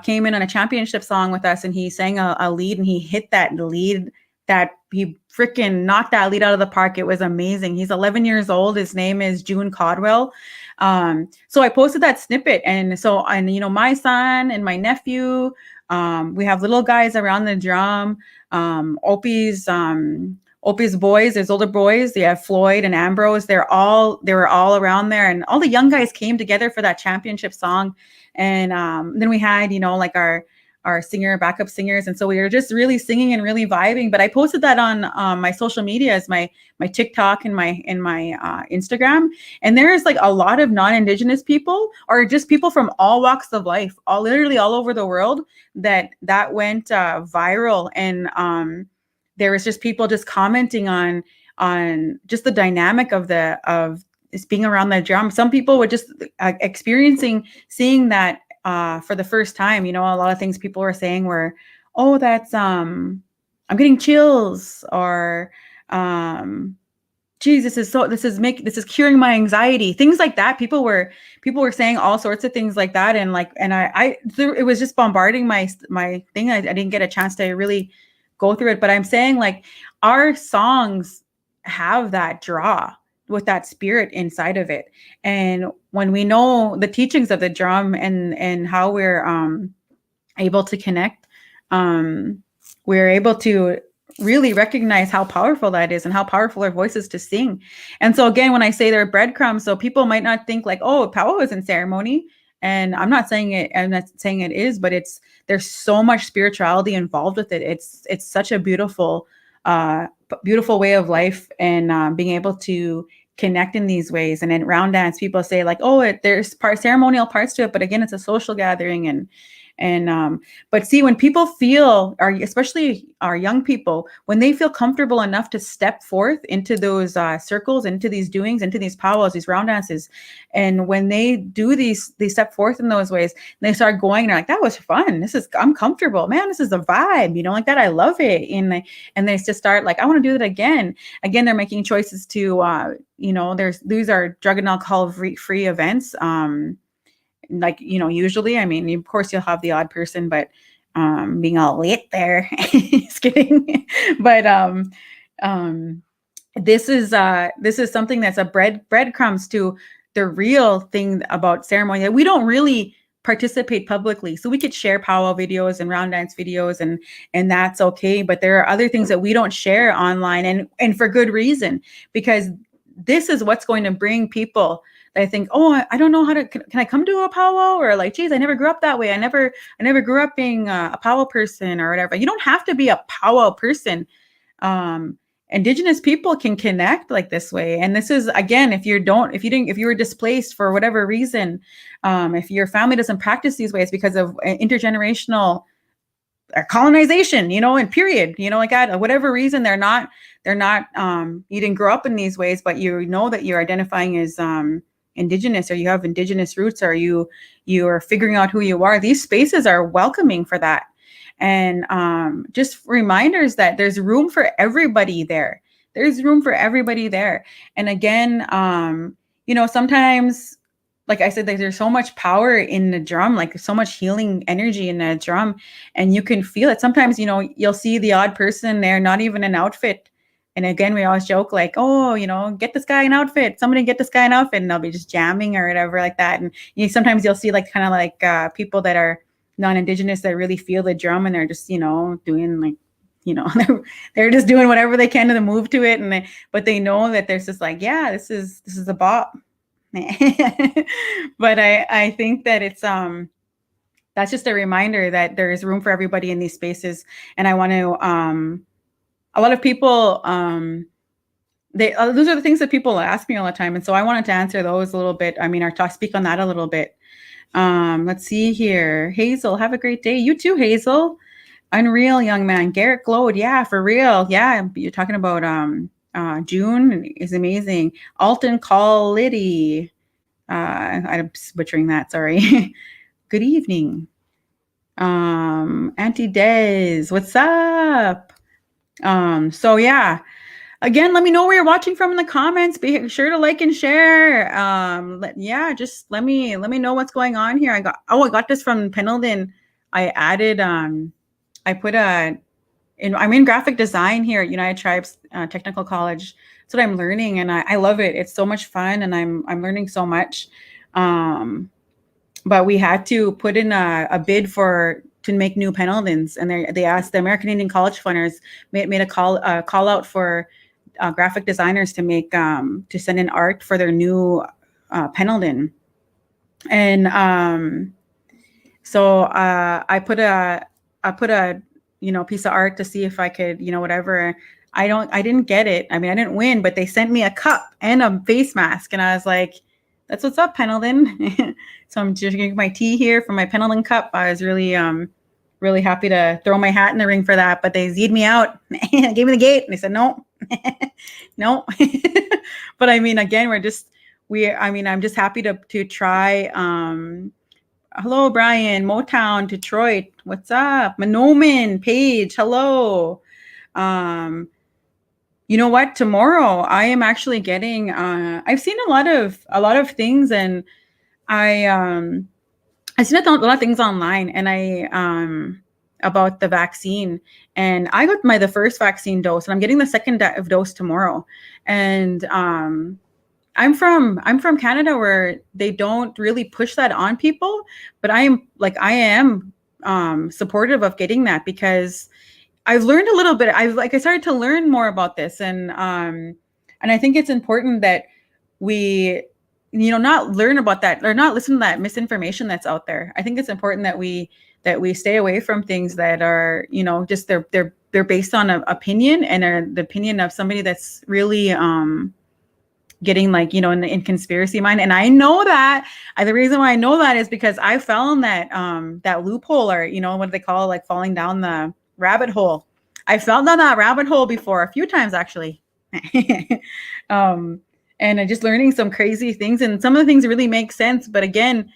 came in on a championship song with us, and he sang a lead, and he hit that lead that he freaking knocked that lead out of the park. It was amazing. He's 11 years old. His name is June Caldwell. So I posted that snippet, and my son and my nephew, we have little guys around the drum. Opie's boys, his older boys, they have Floyd and Ambrose. They were all around there, and all the young guys came together for that championship song. And then we had, like our backup singers. And so we were just really singing and really vibing. But I posted that on my social media, as my TikTok and my Instagram. And there's like a lot of non-Indigenous people, or just people from all walks of life, literally all over the world, that went viral. And there was just people just commenting on just the dynamic of is being around the drum. Some people were just seeing that for the first time. You know, a lot of things people were saying were, oh, that's I'm getting chills, or geez, this is curing my anxiety, things like that. People were saying all sorts of things like that, and it was just bombarding my thing. I didn't get a chance to really go through it, but I'm saying, like, our songs have that draw with that spirit inside of it. And when we know the teachings of the drum and how we're able to connect, we're able to really recognize how powerful that is and how powerful our voice is to sing. And so again, when I say they're breadcrumbs, so people might not think like, oh, powwow is in ceremony. And I'm not saying it is, but there's so much spirituality involved with it. It's such a beautiful way of life, and being able to connect in these ways. And in round dance, people say like, oh, there's ceremonial parts to it, but again, it's a social gathering. But see, when people feel, especially our young people, when they feel comfortable enough to step forth into those circles, into these doings, into these powwows, these round dances, and when they do they step forth in those ways, and they start going, and they're like, that was fun. I'm comfortable, man. This is a vibe, like that. I love it. And they just start like, I want to do that again. Again, they're making choices to, these are drug and alcohol free events. Usually, I mean, of course you'll have the odd person, but being all lit there, just kidding. But this is something that's a breadcrumbs to the real thing about ceremony, that we don't really participate publicly. So we could share powwow videos and round dance videos, and that's okay. But there are other things that we don't share online, and for good reason, because this is what's going to bring people. I think, oh, I don't know how to, can I come to a powwow? Or like, geez, I never grew up that way. I never grew up being a powwow person or whatever. You don't have to be a powwow person. Indigenous people can connect like this way. And this is, again, if you were displaced for whatever reason, if your family doesn't practice these ways because of intergenerational colonization, and period, like that, whatever reason, they're not, you didn't grow up in these ways, but you know that you're identifying as, Indigenous, or you have Indigenous roots, or you are figuring out who you are. These spaces are welcoming for that. And just reminders that there's room for everybody there. There's room for everybody there. And again, sometimes, like I said, there's so much power in the drum, like so much healing energy in the drum, and you can feel it. Sometimes, you'll see the odd person there, not even an outfit. And again, we always joke like, oh, get this guy an outfit. Somebody get this guy an outfit, and they'll be just jamming or whatever like that. And sometimes you'll see like kind of like people that are non-Indigenous that really feel the drum, and they're just doing like they're just doing whatever they can to move to it, but they know that there's just like, yeah, this is a bop. But I think that it's that's just a reminder that there is room for everybody in these spaces. And I want to a lot of people, those are the things that people ask me all the time. And so I wanted to answer those a little bit. I mean, speak on that a little bit. Let's see here. Hazel, have a great day. You too, Hazel. Unreal, young man. Garrett glowed. Yeah, for real. Yeah, you're talking about June is amazing. Alton Call Liddy. I'm butchering that, sorry. Good evening. Auntie Des, what's up? So yeah, again, let me know where you're watching from in the comments. Be sure to like and share. Just let me know what's going on here. I got this from Pendleton. I added, I'm in graphic design here at United Tribes Technical College. That's what I'm learning, and I love it. It's so much fun, and I'm learning so much. But we had to put in a bid to make new Pendletons, and they asked the American Indian College Funders made a call out for graphic designers to make to send in art for their new Pendleton. And so I put put a, piece of art to see if I could, whatever. I didn't get it. I mean, I didn't win, but they sent me a cup and a face mask. And I was like, that's what's up, Pendleton. So I'm just drinking my tea here from my Pendleton cup. I was really, really happy to throw my hat in the ring for that, but they Z'd me out, gave me the gate, and they said, no, no. But I mean, again, I'm just happy to try. Hello, Brian, Motown, Detroit. What's up? Manoman, Paige, hello. You know what? Tomorrow I am actually getting, I've seen a lot of things, and I've seen a lot of things online, and about the vaccine, and I got the first vaccine dose, and I'm getting the second dose tomorrow. And I'm from Canada, where they don't really push that on people, but I am supportive of getting that, because I've learned a little bit. I started to learn more about this, and I think it's important that we, not learn about that, or not listen to that misinformation that's out there. I think it's important that we stay away from things that are, just they're based on an opinion, and are the opinion of somebody that's really getting in conspiracy mind. And I know that the reason why I know that is because I fell in that loophole, or what do they call it, falling down the rabbit hole. I fell down that rabbit hole before a few times, actually. And I'm just learning some crazy things, and some of the things really make sense. But again,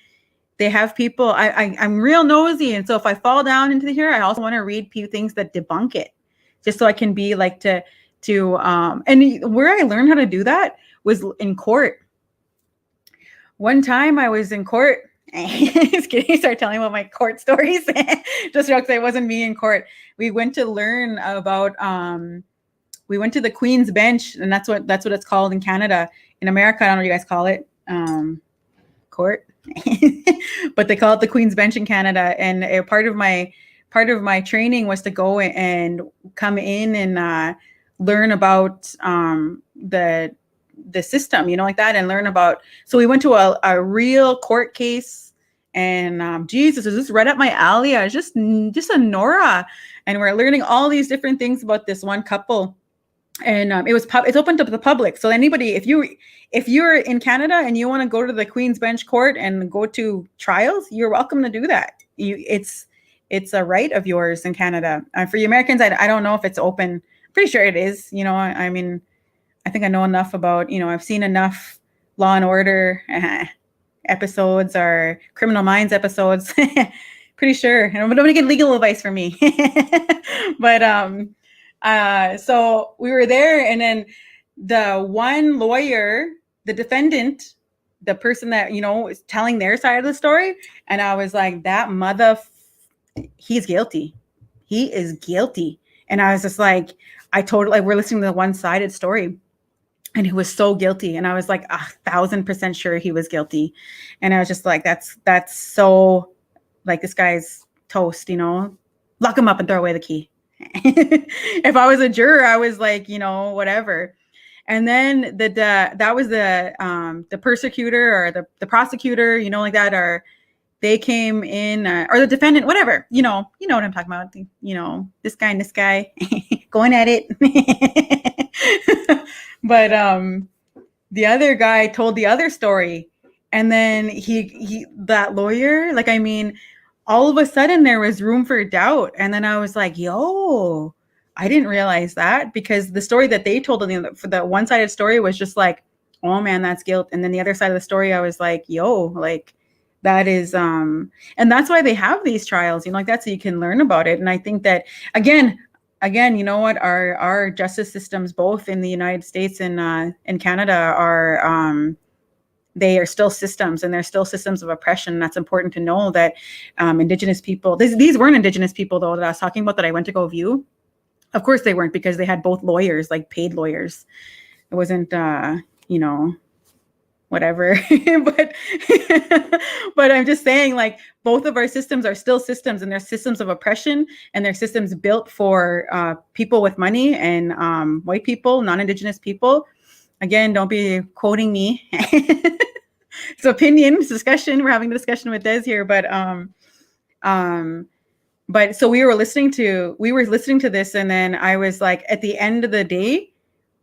they have people, I'm real nosy. And so if I fall down into here, I also want to read things that debunk it, just so I can be and where I learned how to do that was in court. One time I was in court. Just kidding. Start telling about my court stories. Just because it wasn't me in court. We went to learn about, we went to the Queen's Bench, and that's what it's called in Canada. In America, I don't know what you guys call it, court, but they call it the Queen's Bench in Canada. And part of my training was to go and come in and learn about the system, like that, and learn about. So we went to a real court case, and Jesus, is this right up my alley? I was just a Nora, and we're learning all these different things about this one couple. And it's open to the public. So anybody, if you're in Canada and you want to go to the Queen's Bench Court and go to trials, you're welcome to do that. It's a right of yours in Canada. For you Americans, I don't know if it's open. I'm pretty sure it is. I mean, I think I know enough about, I've seen enough Law and Order episodes, or Criminal Minds episodes. Pretty sure. Nobody get legal advice from me. But so we were there, and then the one lawyer, the defendant, the person that, is telling their side of the story. And I was like, that he's guilty. He is guilty. And I was just like, we're listening to the one-sided story, and he was so guilty. And I was like 1,000% sure he was guilty. And I was just like, that's so, this guy's toast, lock him up and throw away the key. If I was a juror, I was like, whatever. And then that was the persecutor, or the prosecutor, like that, or they came in, or the defendant, whatever, you know what I'm talking about. This guy and this guy going at it. But the other guy told the other story, and then that lawyer, all of a sudden there was room for doubt. And then I was like, yo, I didn't realize that, because the story that they told for the one-sided story was just like, oh man, that's guilt. And then the other side of the story, I was like, yo, that is, and that's why they have these trials, that, so you can learn about it. And I think that again, you know what, our justice systems, both in the United States and in Canada, are, they are still systems, and they're still systems of oppression. That's important to know, that Indigenous people, these weren't Indigenous people though that I was talking about that I went to go view. Of course they weren't, because they had both lawyers, paid lawyers. It wasn't, whatever. but I'm just saying, both of our systems are still systems, and they're systems of oppression, and they're systems built for people with money, and white people, non-Indigenous people. Again, don't be quoting me. It's opinion, it's discussion. We're having a discussion with Des here, but But so we were listening to this, and then I was like, at the end of the day,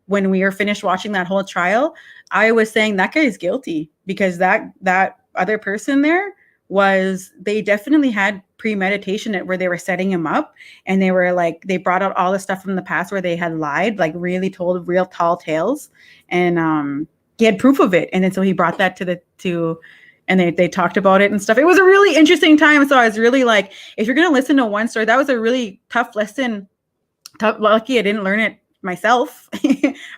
when we were finished watching that whole trial, I was saying that guy is guilty, because that other person there they definitely had premeditation where they were setting him up, and they were like, they brought out all the stuff from the past where they had lied, like really told real tall tales, and he had proof of it. And then so he brought that and they talked about it and stuff. It was a really interesting time. So I was really like, if you're going to listen to one story, that was a really tough lesson. Lucky I didn't learn it myself,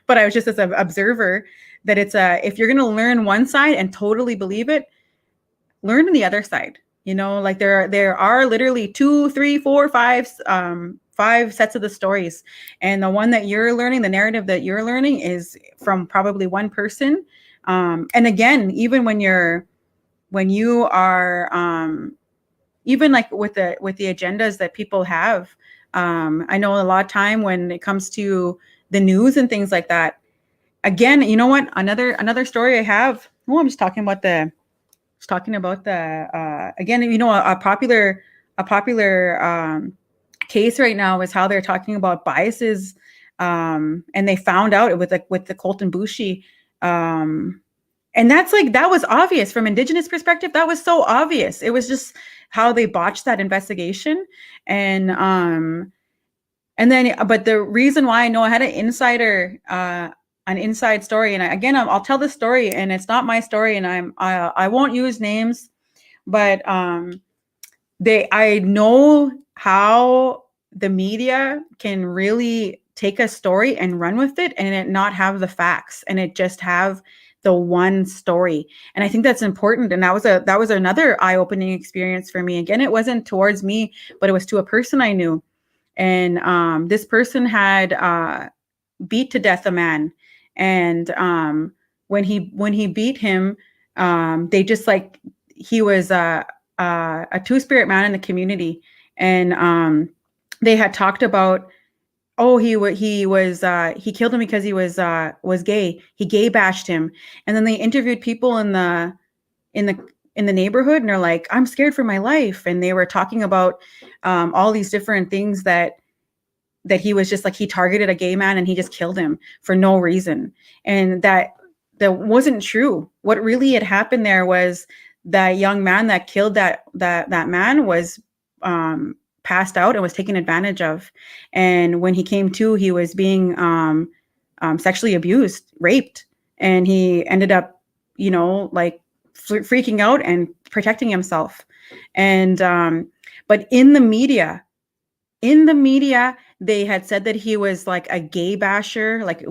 but I was just as an observer, that it's if you're going to learn one side and totally believe it, learn the other side. Like there are literally 2, 3, 4, 5 sets of the stories, and the one that you're learning, the narrative that you're learning, is from probably one person. And again, even when you are even like with the agendas that people have, I know a lot of time when it comes to the news and things like that. Again, you know what? Another story I have. Oh, I'm just talking about the again, a popular case right now is how they're talking about biases, and they found out with the Colten Boushie, and that was obvious from Indigenous perspective. That was so obvious. It was just how they botched that investigation, and then, but the reason why I know I had an inside story, and I'll tell the story, and it's not my story, and I won't use names, but I know how the media can really take a story and run with it, and it not have the facts, and it just have the one story. And I think that's important. And that was another eye-opening experience for me. Again, it wasn't towards me, but it was to a person I knew. And this person had beat to death a man. And when he beat him, they just like, he was a two-spirit man in the community. And they had talked about, oh, he killed him because he was gay. He gay bashed him. And then they interviewed people in the neighborhood, and they're like, I'm scared for my life. And they were talking about all these different things that he was just like, he targeted a gay man and he just killed him for no reason. And that wasn't true. What really had happened there was that young man that killed that man was passed out and was taken advantage of. And when he came to, he was being sexually abused, raped, and he ended up, like freaking out and protecting himself. And but in the media, they had said that he was like a gay basher, like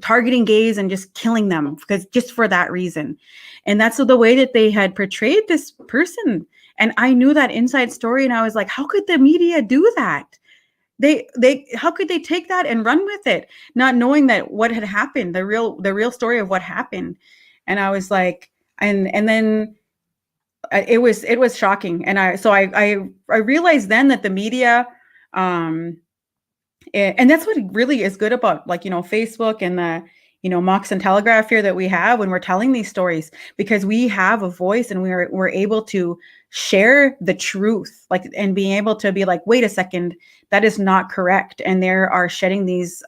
targeting gays and just killing them just for that reason. And that's the way that they had portrayed this person. And I knew that inside story, and I was like, how could the media do that? How could they take that and run with it, not knowing that what had happened, the real story of what happened. And I was like, and then it was shocking. And I realized then that the media, and that's what really is good about, like, Facebook and the, Mox and Telegraph here that we have when we're telling these stories, because we have a voice and we're able to share the truth, like, and being able to be like, wait a second, that is not correct. And there are shedding these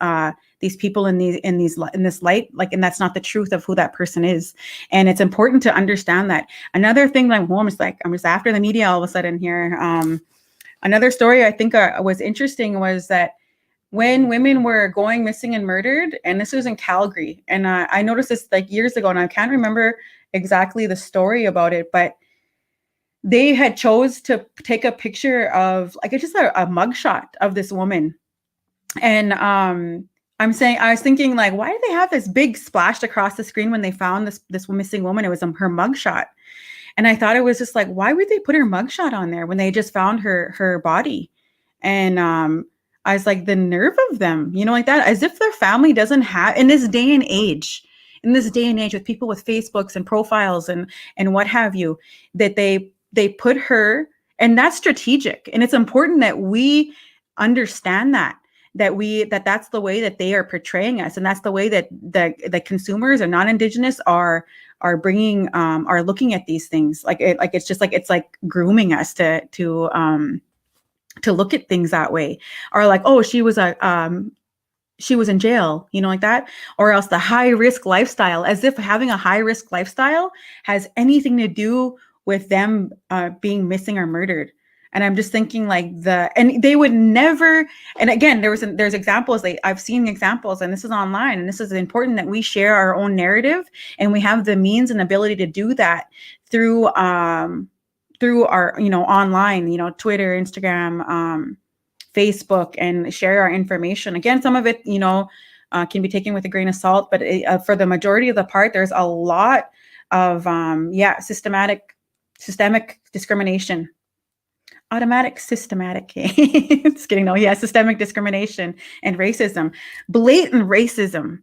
people in this light, like, and that's not the truth of who that person is. And it's important to understand that. Another thing that I'm just after the media all of a sudden here. Another story I think was interesting was that when women were going missing and murdered, and this was in Calgary, and I noticed this like years ago, and I can't remember exactly the story about it, but they had chose to take a picture of like just a mugshot of this woman. And I was thinking, like, why did they have this big splashed across the screen when they found this missing woman? It was her mugshot. And I thought it was just like, why would they put her mugshot on there when they just found her body? And I was like, the nerve of them, like that, as if their family doesn't have, in this day and age with people with Facebooks and profiles and what have you, that they put her, and that's strategic. And it's important that we understand that's the way that they are portraying us. And that's the way that the consumers or non-Indigenous are bringing, are looking at these things. It's like grooming us to to look at things that way, or like, oh, she was in jail, like that, or else the high risk lifestyle, as if having a high risk lifestyle has anything to do with them being missing or murdered. And I'm just thinking like and they would never. And again, there's examples. I've seen examples, and this is online, and this is important that we share our own narrative, and we have the means and ability to do that through our, online, Twitter, Instagram, Facebook, and share our information. Again, some of it, can be taken with a grain of salt, but for the majority of the part, there's a lot of, systemic discrimination. Systemic discrimination and racism, blatant racism.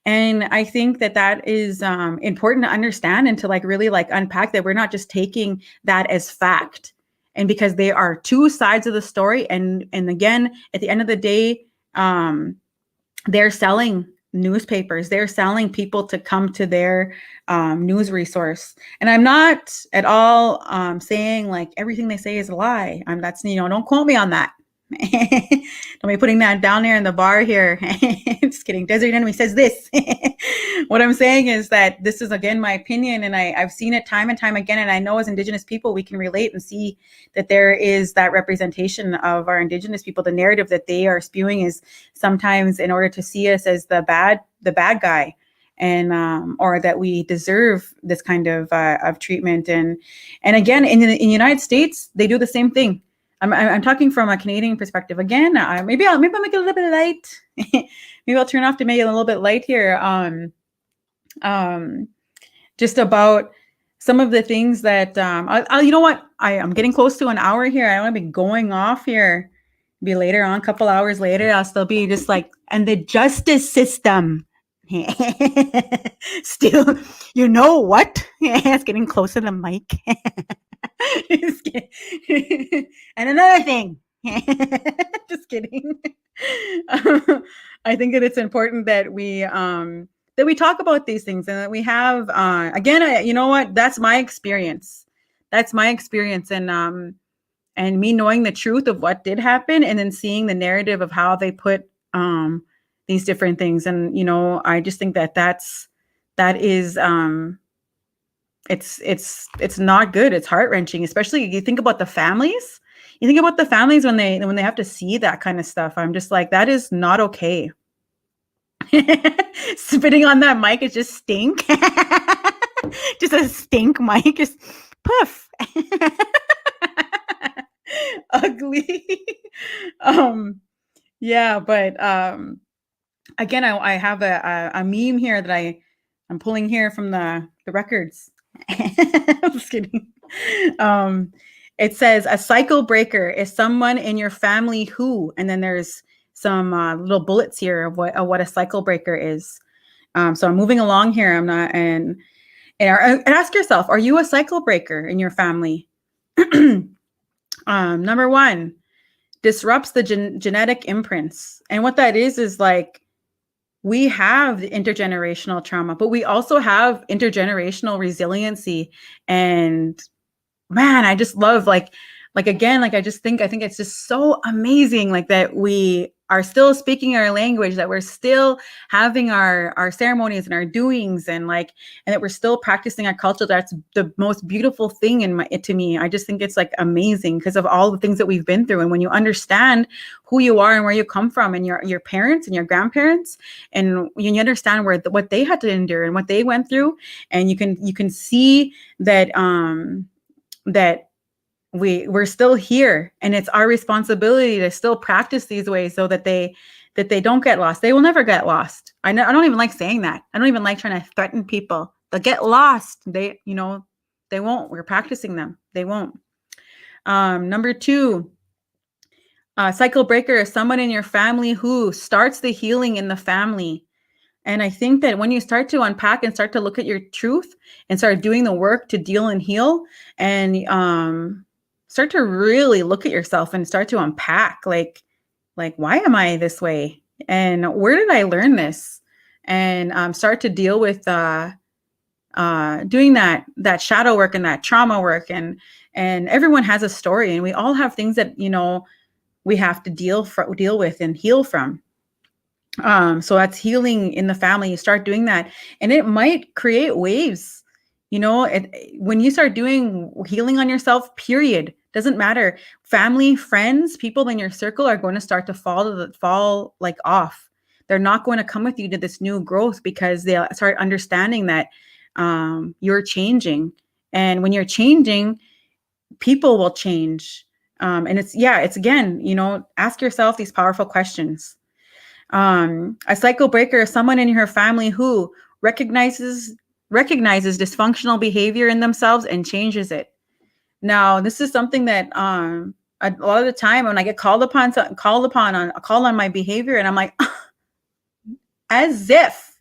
And I think that is important to understand, and to really unpack that we're not just taking that as fact. And because they are two sides of the story. And again, at the end of the day, they're selling newspapers. They're selling people to come to their news resource. And I'm not at all saying like everything they say is a lie. Don't quote me on that. Don't be putting that down there in the bar here. Just kidding. Desert Enemy says this. What I'm saying is that this is, again, my opinion, and I've seen it time and time again. And I know as Indigenous people, we can relate and see that there is that representation of our Indigenous people. The narrative that they are spewing is sometimes in order to see us as the bad guy, and or that we deserve this kind of treatment. And again, in the United States, they do the same thing. I'm talking from a Canadian perspective. Again, maybe I'll make it a little bit light. Maybe I'll turn off to make it a little bit light here. Just about some of the things that you know what? I'm getting close to an hour here. I want to be going off here. Be later on, a couple hours later, I'll still be just like, and the justice system. Still, you know what? It's getting close to the mic. And another thing. Just kidding. I think that it's important that we talk about these things, and that we have again, you know what? That's my experience. And me knowing the truth of what did happen, and then seeing the narrative of how they put these different things. And I just think that is it's not good. It's heart-wrenching, especially you think about the families. You think about the families when they have to see that kind of stuff. I'm just like, that is not okay. Spitting on that mic is just stink. Just a stink mic, just poof. Ugly. Yeah, but again, I have a meme here that I'm pulling here from the records. I'm just kidding. It says a cycle breaker is someone in your family who, and then there's some little bullets here of what a cycle breaker is. So I'm moving along here. I'm not, and ask yourself, are you a cycle breaker in your family? Number one, disrupts the genetic imprints. And what that is like, we have the intergenerational trauma, but we also have intergenerational resiliency. And man, I just love I think it's just so amazing, like that we are still speaking our language, that we're still having our ceremonies and our doings, and that we're still practicing our culture. That's the most beautiful thing to me. I just think it's amazing because of all the things that we've been through. And when you understand who you are and where you come from, and your parents and your grandparents, and when you understand what they had to endure and what they went through, and you can see that that we're still here, and it's our responsibility to still practice these ways so that they don't get lost. They will never get lost. I don't even like saying that. I don't even like trying to threaten people. They'll get lost. They won't. We're practicing them. They won't. Number two, cycle breaker is someone in your family who starts the healing in the family. And I think that when you start to unpack and start to look at your truth and start doing the work to deal and heal, and start to really look at yourself and start to unpack, like why am I this way? And where did I learn this? And start to deal with doing that shadow work and that trauma work. And everyone has a story, and we all have things that, we have to deal with and heal from. So that's healing in the family. You start doing that, and it might create waves. When you start doing healing on yourself, period, doesn't matter. Family, friends, people in your circle are going to start to fall like off. They're not going to come with you to this new growth because they'll start understanding that you're changing. And when you're changing, people will change. And it's again, ask yourself these powerful questions. A cycle breaker is someone in your family who recognizes dysfunctional behavior in themselves and changes it. Now, this is something that a lot of the time when I get called on my behavior, and I'm like, as if,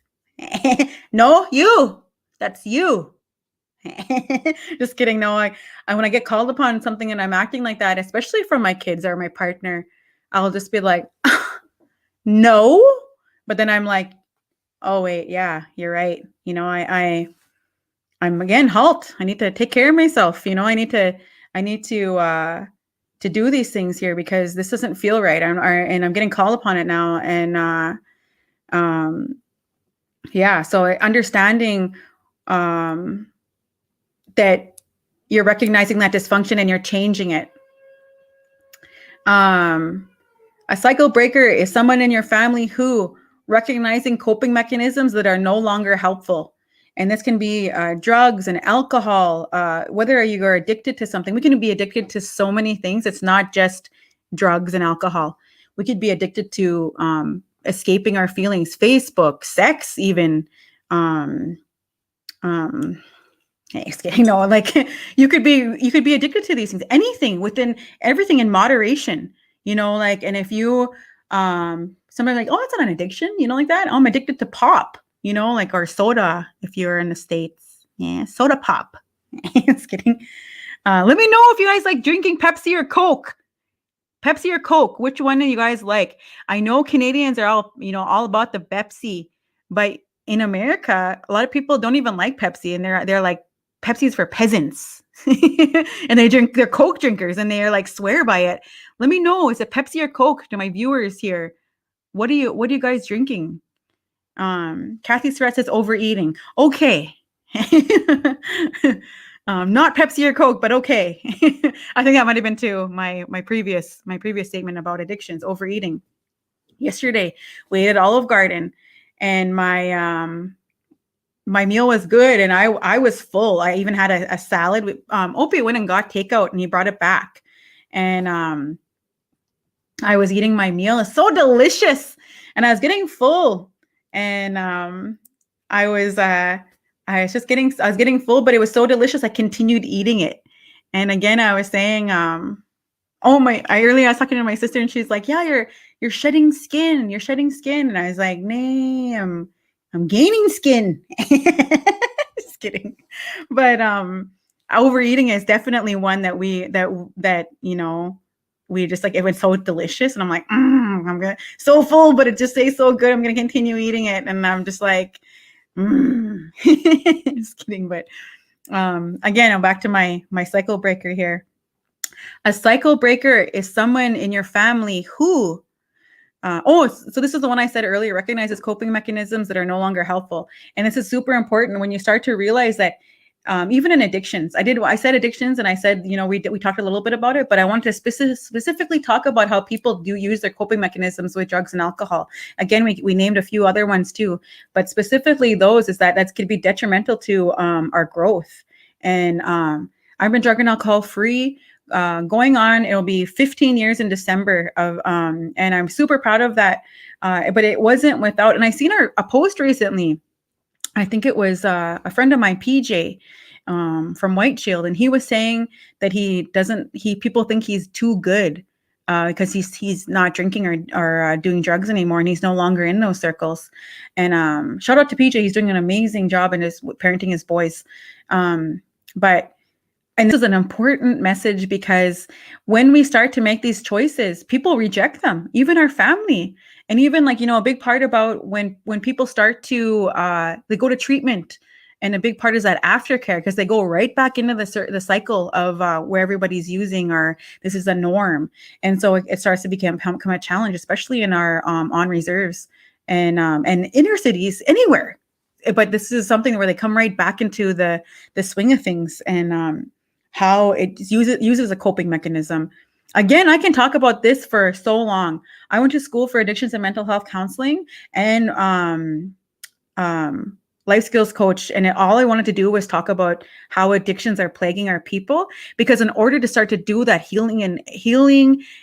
no, that's you. Just kidding. No, when I get called upon something and I'm acting like that, especially from my kids or my partner, I'll just be like, no. But then I'm like, oh wait, yeah, you're right. I'm again, halt. I need to take care of myself. I need to do these things here because this doesn't feel right. And I'm getting called upon it now. And so understanding that you're recognizing that dysfunction and you're changing it. A cycle breaker is someone in your family who recognizing coping mechanisms that are no longer helpful. And this can be drugs and alcohol, whether you are addicted to something. We can be addicted to so many things. It's not just drugs and alcohol. We could be addicted to escaping our feelings, Facebook, sex, even. You could be addicted to these things, anything within everything in moderation, and if you, somebody like, oh, it's not an addiction, like that. Oh, I'm addicted to pop, or soda, if you're in the States. Yeah. Soda pop. Just kidding. Let me know if you guys like drinking Pepsi or Coke. Which one do you guys like? I know Canadians are all about the Pepsi, but in America, a lot of people don't even like Pepsi, and they're like, Pepsi's for peasants. And they're Coke drinkers, and they're like swear by it. Let me know, is it Pepsi or Coke to my viewers here? What are you guys drinking? Kathy Surratt says overeating. Okay. Not Pepsi or Coke, but okay. I think that might have been to my previous statement about addictions, overeating. Yesterday, we ate at Olive Garden, and my meal was good, and I was full. I even had a salad. Opie went and got takeout, and he brought it back, and I was eating my meal. It's so delicious, and I was getting full, and I was getting full, but it was so delicious. I continued eating it, and again, I was saying, earlier I was talking to my sister, and she's like, "Yeah, you're shedding skin. You're shedding skin," and I was like, "Nah, I'm gaining skin." Just kidding. But overeating is definitely one that we just like, it was so delicious, and I'm like, I'm so full, but it just tastes so good. I'm gonna continue eating it, and I'm just like, just kidding. But again, I'm back to my cycle breaker here. A cycle breaker is someone in your family who so this is the one I said earlier, recognizes coping mechanisms that are no longer helpful. And this is super important when you start to realize that even in addictions, I said addictions, and I said, we talked a little bit about it, but I wanted to specifically talk about how people do use their coping mechanisms with drugs and alcohol. Again, we named a few other ones too, but specifically those is that could be detrimental to our growth. And I've been drug and alcohol free going on, it'll be 15 years in December of, and I'm super proud of that. But it wasn't without, and I seen a post recently. I think it was a friend of mine, PJ, from White Shield, and he was saying that people think he's too good because he's not drinking or doing drugs anymore, and he's no longer in those circles. And shout out to PJ, he's doing an amazing job in his parenting his boys. And this is an important message, because when we start to make these choices, people reject them, even our family. And even a big part about when people start to, they go to treatment And a big part is that aftercare, because they go right back into the cycle of where everybody's using, or this is a norm. And so it starts to become a challenge, especially in our on reserves and inner cities, anywhere. But this is something where they come right back into the swing of things, and how it uses a coping mechanism. Again, I can talk about this for so long. I went to school for addictions and mental health counseling and life skills coach, and all I wanted to do was talk about how addictions are plaguing our people, because in order to start to do that healing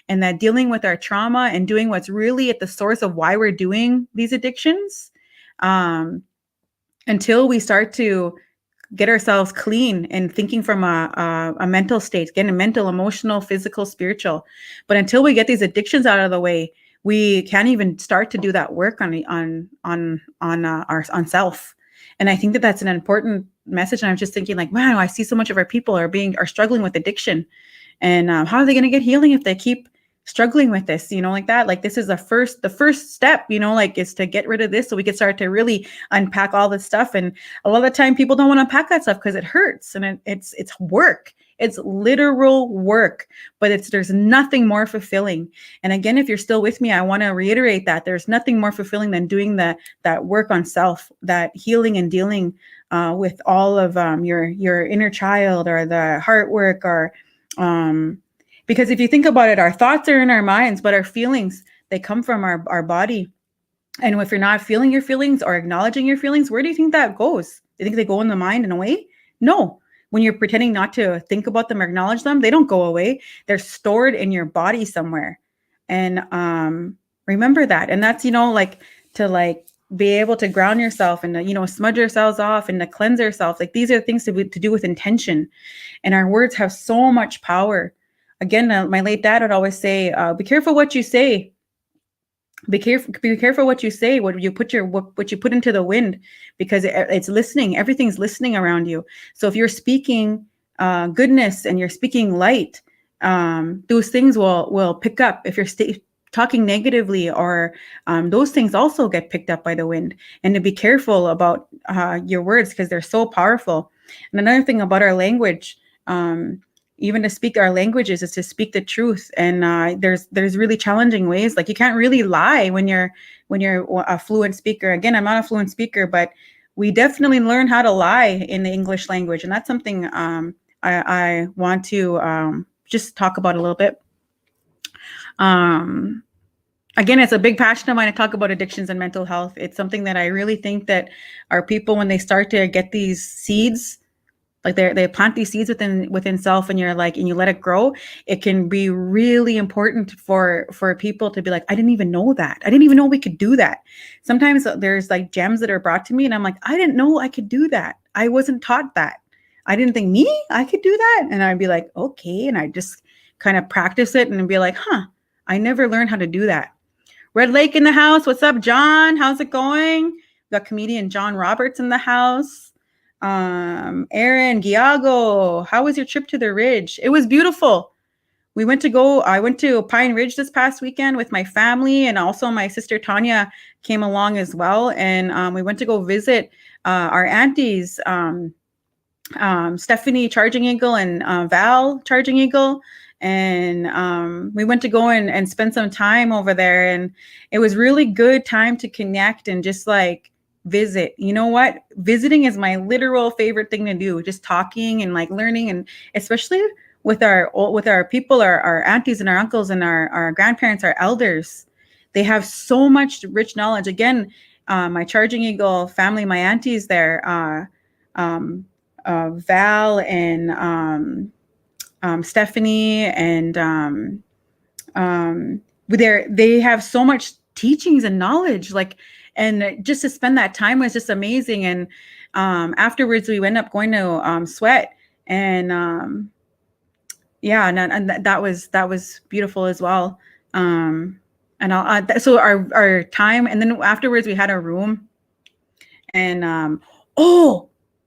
and that dealing with our trauma and doing what's really at the source of why we're doing these addictions, until we start to get ourselves clean and thinking from a mental state, getting mental, emotional, physical, spiritual. But until we get these addictions out of the way, we can't even start to do that work on self. And I think that that's an important message. And I'm just thinking, like, wow, I see so much of our people are struggling with addiction, and how are they going to get healing if they keep struggling with this, like that? Like, this is the first step, like, is to get rid of this so we can start to really unpack all this stuff. And a lot of the time people don't want to unpack that stuff because it hurts, and it's work. It's literal work, but there's nothing more fulfilling. And again, if you're still with me, I want to reiterate that there's nothing more fulfilling than doing that work on self, that healing and dealing with all of your inner child, or the heart work, or because if you think about it, our thoughts are in our minds, but our feelings, they come from our body. And if you're not feeling your feelings or acknowledging your feelings, where do you think that goes? Do you think they go in the mind and away? No. When you're pretending not to think about them or acknowledge them, they don't go away. They're stored in your body somewhere. And remember that. And that's, to be able to ground yourself and, smudge yourselves off and to cleanse yourself. Like, these are things to do with intention. And our words have so much power. Again, my late dad would always say, be careful what you say. Be careful what you say, what you put into the wind, because it's listening. Everything's listening around you. So if you're speaking goodness and you're speaking light, those things will pick up. If you're talking negatively, or those things also get picked up by the wind. And to be careful about your words, because they're so powerful. And another thing about our language, even to speak our languages, is to speak the truth. And there's really challenging ways. Like, you can't really lie when you're a fluent speaker. Again, I'm not a fluent speaker, but we definitely learn how to lie in the English language. And that's something I want to just talk about a little bit. Again, it's a big passion of mine to talk about addictions and mental health. It's something that I really think that our people, when they start to get these seeds, like they plant these seeds within self, and you let it grow, it can be really important for people to be like, I didn't even know that. I didn't even know we could do that. Sometimes there's like gems that are brought to me, and I'm like, I didn't know I could do that. I wasn't taught that. I didn't think I could do that. And I'd be like, okay. And I just kind of practice it and be like, I never learned how to do that. Red Lake in the house. What's up, John? How's it going? We got comedian John Roberts in the house. Aaron, Giago, how was your trip to the Ridge? It was beautiful. I went to Pine Ridge this past weekend with my family, and also my sister Tanya came along as well. And we went to go visit our aunties, Stephanie Charging Eagle and Val Charging Eagle. And we went to go and spend some time over there. And it was really good time to connect and just like visit. You know what? Visiting is my literal favorite thing to do. Just talking and like learning, and especially with our people, our aunties and our uncles and our grandparents, our elders. They have so much rich knowledge. Again, my Charging Eagle family, my aunties there, Val and Stephanie, and they have so much teachings and knowledge, like. And just to spend that time was just amazing. And afterwards, we ended up going to Sweat, and that was beautiful as well. So our time, and then afterwards we had a room, and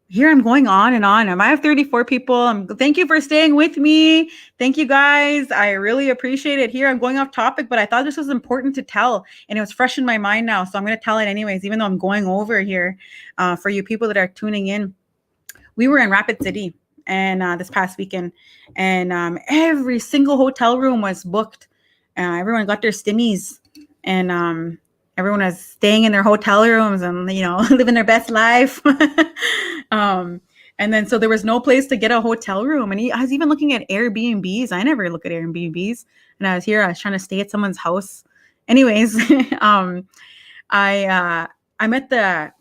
here I'm going on and on. I have 34 people. Thank you for staying with me. Thank you guys. I really appreciate it. Here I'm going off topic, but I thought this was important to tell, and it was fresh in my mind now. So I'm going to tell it anyways, even though I'm going over here for you people that are tuning in. We were in Rapid City and this past weekend, and every single hotel room was booked. Everyone got their stimmies, and everyone was staying in their hotel rooms and, you know, living their best life. And then so there was no place to get a hotel room. And I was even looking at Airbnbs. I never look at Airbnbs. And I was trying to stay at someone's house. Anyways, I'm at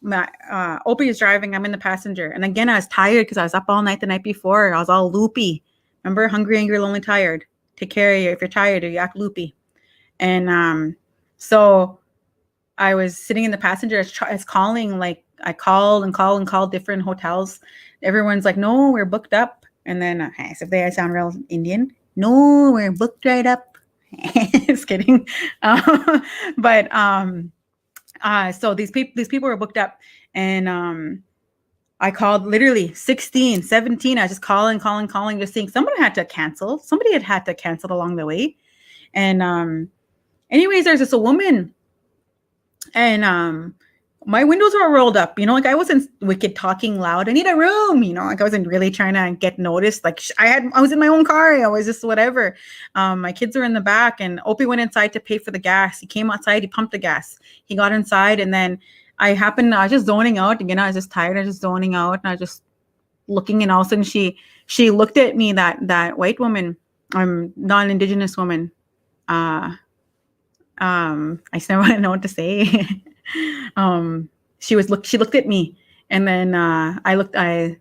Opie is driving. I'm in the passenger. And again, I was tired because I was up all night the night before. I was all loopy. Remember, hungry, angry, lonely, tired. Take care of you. If you're tired or you act loopy. And so I was sitting in the passenger. I was calling, like, I called and called different hotels. Everyone's like, no, we're booked up. And then as if I sound real Indian. No, we're booked right up. Just kidding. But so these people were booked up, and I called literally 16, 17. I was just calling, just saying somebody had to cancel. Somebody had to cancel along the way. And anyways, there's just a woman, and my windows were rolled up, you know, like I wasn't wicked talking loud. I need a room, you know, like I wasn't really trying to get noticed. Like I was in my own car. I was just whatever. My kids were in the back, and Opie went inside to pay for the gas. He came outside, he pumped the gas. He got inside, and then I was just zoning out again. I was just tired. I was just zoning out, and I was just looking, and all of a sudden she looked at me, that white woman, non-Indigenous woman. I still don't know what to say. She looked at me, and then I looked at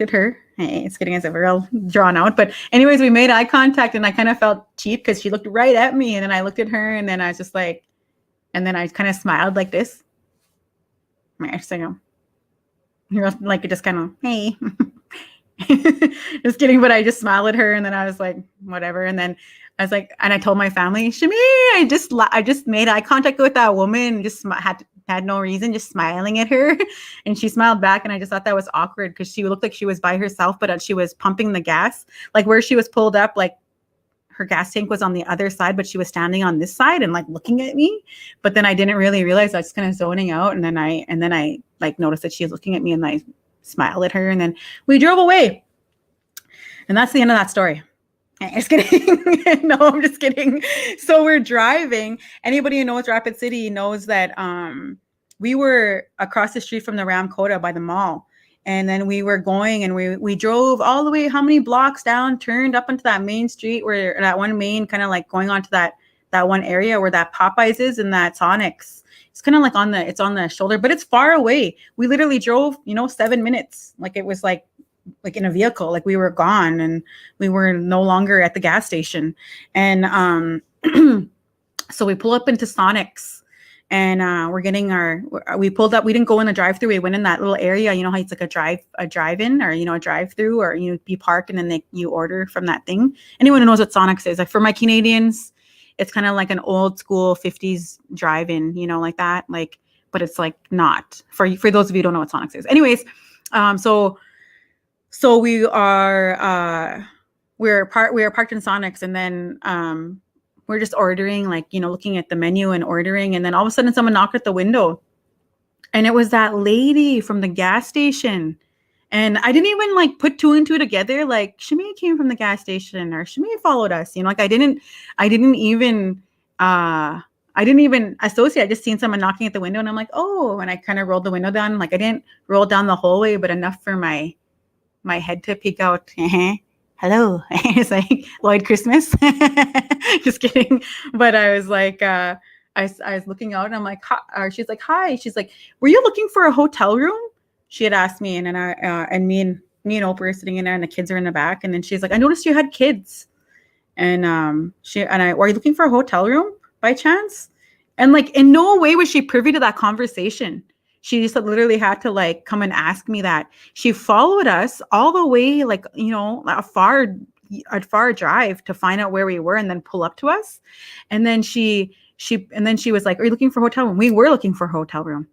her. Hey, it's getting as a real drawn out, but anyways, we made eye contact, and I kind of felt cheap because she looked right at me, and then I looked at her, and then I was just like, and then I kind of smiled like this. Like it just kind of, hey. Just kidding, but I just smiled at her, and then I was like, whatever. And then I was like, and I told my family, Shami, I just made eye contact with that woman, just had no reason, just smiling at her, and she smiled back, and I just thought that was awkward because she looked like she was by herself, but she was pumping the gas, like where she was pulled up, like her gas tank was on the other side, but she was standing on this side and like looking at me. But then I didn't really realize I was kind of zoning out, and then I like noticed that she was looking at me, and I smiled at her, and then we drove away. And that's the end of that story. Just kidding. No, I'm just kidding. So we're driving. Anybody who knows Rapid City knows that we were across the street from the Ramkota by the mall. And then we were going, and we drove all the way, how many blocks down, turned up into that main street, where that one main, kind of like going on to that one area where that Popeyes is and that Sonics. It's kind of like it's on the shoulder, but it's far away. We literally drove, 7 minutes. Like it was like in a vehicle, like we were gone, and we were no longer at the gas station. And so we pull up into Sonics, and we're getting we pulled up. We didn't go in the drive-through. We went in that little area. You know how it's like a drive-in, or a drive-through, or you park and then you order from that thing. Anyone who knows what Sonics is, like for my Canadians, it's kind of like an old school 50s drive-in, like that. Like, but it's like not for those of you who don't know what Sonics is. Anyways, so we are parked in Sonics, and then we're just ordering, like, looking at the menu and ordering, and then all of a sudden someone knocked at the window, and it was that lady from the gas station. And I didn't even like put two and two together, like Shami came from the gas station, or Shami followed us, like I didn't even associate. I just seen someone knocking at the window, and I'm like, oh, and I kind of rolled the window down. Like I didn't roll down the whole way, but enough for my head to peek out. Hello. It's like Lloyd Christmas. Just kidding. But I was like, I was looking out, and I'm like, hi. She's like, hi. She's like, were you looking for a hotel room? She had asked me, and then and me and Oprah were sitting in there, and the kids are in the back. And then she's like, I noticed you had kids. And were you looking for a hotel room by chance? And like, in no way was she privy to that conversation. She just literally had to like come and ask me that. She followed us all the way, like, a far drive to find out where we were, and then pull up to us. And then she was like, are you looking for a hotel room? We were looking for a hotel room.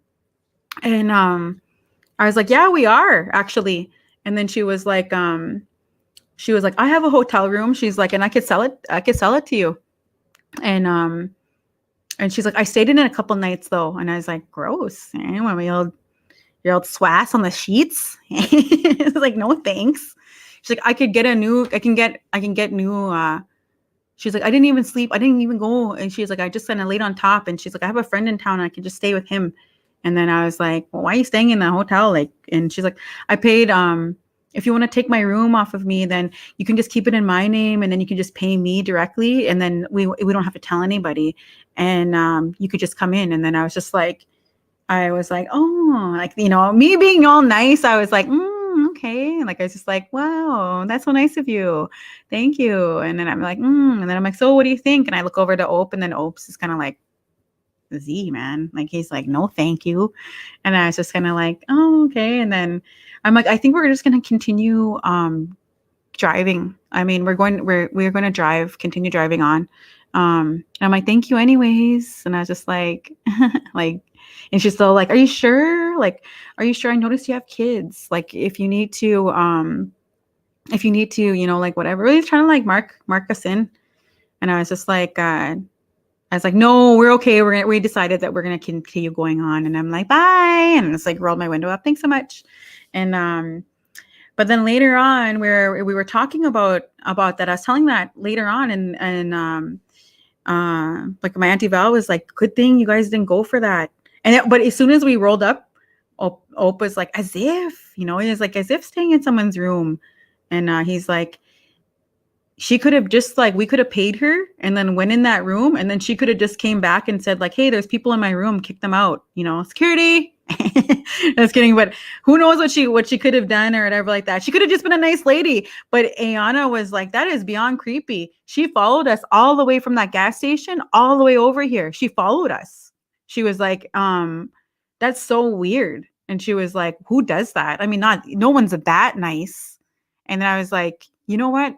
And I was like, yeah, we are actually. And then she was like, I have a hotel room. She's like, and I could sell it. I could sell it to you. And she's like, I stayed in it a couple nights though. And I was like, gross. Anyway, your old swass on the sheets. It's like, no, thanks. She's like, I can get new, she's like, I didn't even sleep. I didn't even go. And she's like, I just kind of laid on top. And she's like, I have a friend in town. And I can just stay with him. And then I was like, well, why are you staying in the hotel? Like, and she's like, I paid, if you want to take my room off of me, then you can just keep it in my name. And then you can just pay me directly. And then we don't have to tell anybody. And you could just come in. And then I was like, oh, like, me being all nice. I was like, okay. Like, I was just like, wow, that's so nice of you. Thank you. And then I'm like, and then I'm like, so what do you think? And I look over to Ope, and then Ope's is kind of like, Z, man. Like, he's like, no, thank you. And I was just kind of like, oh, okay. And then I'm like, I think we're just going to continue driving. I mean, we're going to continue driving on. And I'm like, thank you anyways. And I was just like, like, and she's still like, are you sure? Like, are you sure? I noticed you have kids. Like, if you need to, like, whatever, really trying to like mark us in. And I was just like, I was like, no, we're okay. We decided that we're going to continue going on. And I'm like, bye. And it's like, rolled my window up. Thanks so much. And, but then later on, where we were talking about that, I was telling that later on, and like my Auntie Val was like, good thing you guys didn't go for that. But as soon as we rolled up, Ope was like, as if, he was like, as if staying in someone's room. And he's like, she could have just like, we could have paid her and then went in that room, and then she could have just came back and said like, hey, there's people in my room, kick them out, security. Just kidding, but who knows what she could have done or whatever like that. She could have just been a nice lady. But Ayana was like, that is beyond creepy. She followed us all the way from that gas station all the way over here. She followed us. She was like, that's so weird. And she was like, who does that? I mean, no one's that nice. And then I was like, you know what?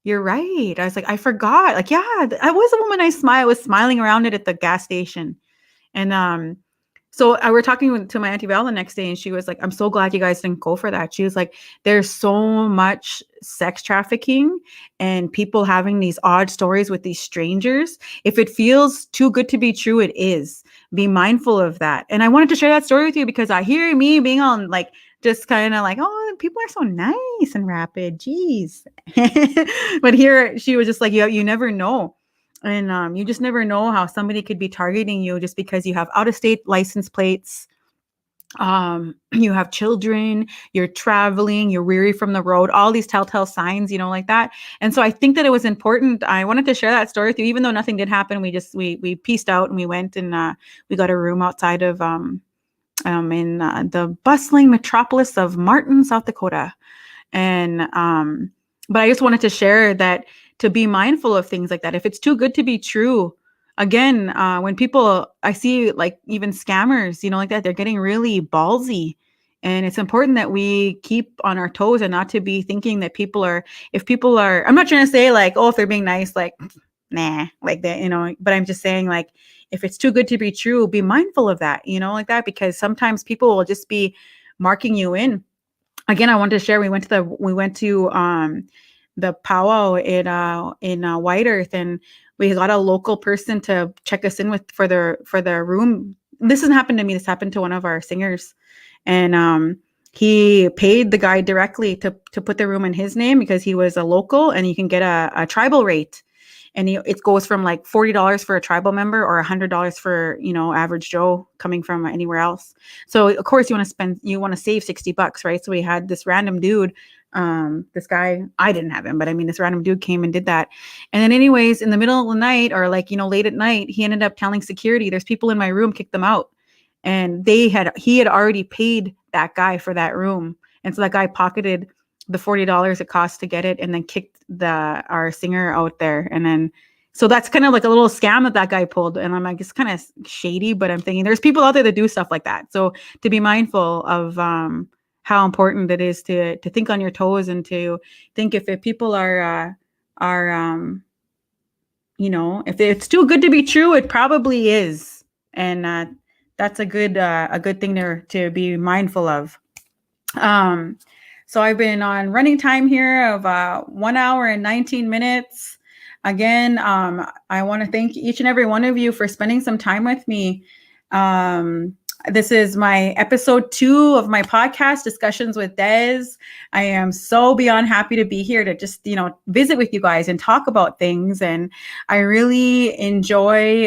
You're right. I was like, I forgot. Like, yeah, I was a woman. I was smiling around it at the gas station. And so I were talking to my Auntie Val the next day, and she was like, I'm so glad you guys didn't go for that. She was like, there's so much sex trafficking and people having these odd stories with these strangers. If it feels too good to be true, it is. Be mindful of that. And I wanted to share that story with you because I hear me being on like, just kind of like, oh, people are so nice and rapid. Jeez. But here she was just like, you never know. And you just never know how somebody could be targeting you just because you have out-of-state license plates. You have children, you're traveling, you're weary from the road, all these telltale signs, like that. And so I think that it was important. I wanted to share that story with you, even though nothing did happen. We pieced out and we went and we got a room outside of in the bustling metropolis of Martin, South Dakota. And but I just wanted to share that, to be mindful of things like that. If it's too good to be true, again, when people, I see like even scammers, like that, they're getting really ballsy. And it's important that we keep on our toes and not to be thinking that if people are, I'm not trying to say like, oh, if they're being nice, like, nah, like that, but I'm just saying like, if it's too good to be true, be mindful of that, like that, because sometimes people will just be marking you in. Again, I wanted to share, we went to the powwow in White Earth, and we got a local person to check us in for their room. This hasn't happened to me. This happened to one of our singers, and he paid the guy directly to put the room in his name because he was a local, and you can get a tribal rate. And it goes from like $40 for a tribal member or $100 for, average Joe coming from anywhere else. So of course you want to save $60, right? So we had this random dude, this guy, I didn't have him, but I mean, this random dude came and did that. And then anyways, in the middle of the night or like, late at night, he ended up telling security, there's people in my room, kick them out. And he had already paid that guy for that room. And so that guy pocketed the $40 it cost to get it, and then kicked our singer out there. And then, so that's kind of like a little scam that guy pulled. And I'm like, it's kind of shady, but I'm thinking there's people out there that do stuff like that. So to be mindful of how important it is to think on your toes and to think if people are if it's too good to be true, it probably is. And that's a good thing to be mindful of. So I've been on running time here of 1 hour and 19 minutes. Again, I want to thank each and every one of you for spending some time with me. This is my episode 2 of my podcast, Discussions with Des. I am so beyond happy to be here to just, visit with you guys and talk about things. And I really enjoy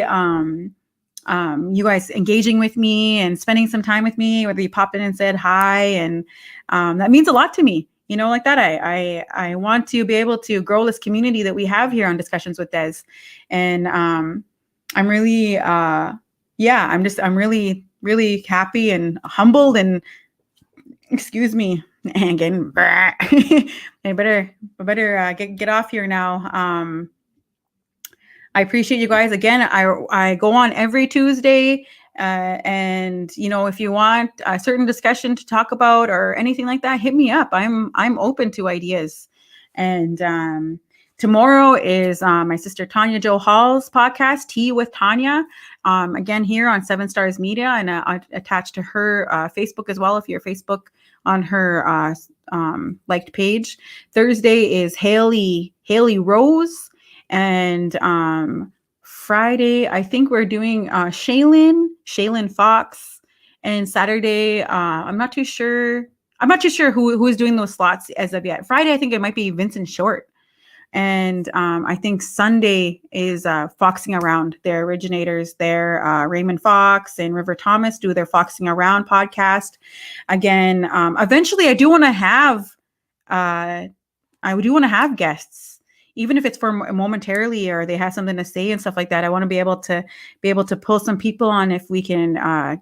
you guys engaging with me and spending some time with me, whether you popped in and said hi. And that means a lot to me. Like that, I want to be able to grow this community that we have here on Discussions with Des. And I'm really, I'm really, really happy and humbled and, excuse me, and again, I better get off here now. I appreciate you guys. Again, I go on every Tuesday. And if you want a certain discussion to talk about or anything like that, hit me up. I'm open to ideas. And tomorrow is my sister Tanya Jo Hall's podcast, Tea with Tanya. Again, here on 7 Stars Media, and attached to her Facebook as well, if you're Facebook on her liked page. Thursday is Haley Rose. And Friday, I think we're doing Shaylin Fox. And Saturday, I'm not too sure who is doing those slots as of yet. Friday, I think it might be Vincent Short. And I think Sunday is Foxing Around. Their originators there, Raymond Fox and River Thomas, do their Foxing Around podcast. Again, eventually I do want to have guests. Even if it's for momentarily or they have something to say and stuff like that, I want to be able to pull some people on if we can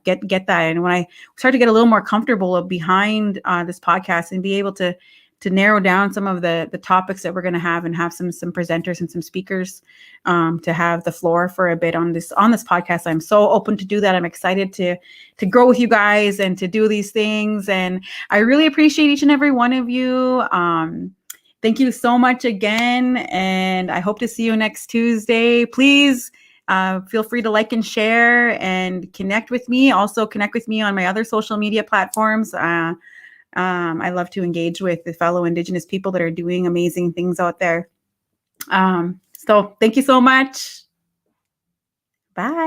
get that. And when I start to get a little more comfortable behind this podcast and be able to narrow down some of the topics that we're going to have and have some presenters and some speakers to have the floor for a bit on this podcast, I'm so open to do that. I'm excited to grow with you guys and to do these things. And I really appreciate each and every one of you. Thank you so much again, and I hope to see you next Tuesday. Please feel free to like and share and connect with me. Also connect with me on my other social media platforms. I love to engage with the fellow Indigenous people that are doing amazing things out there. So thank you so much. Bye.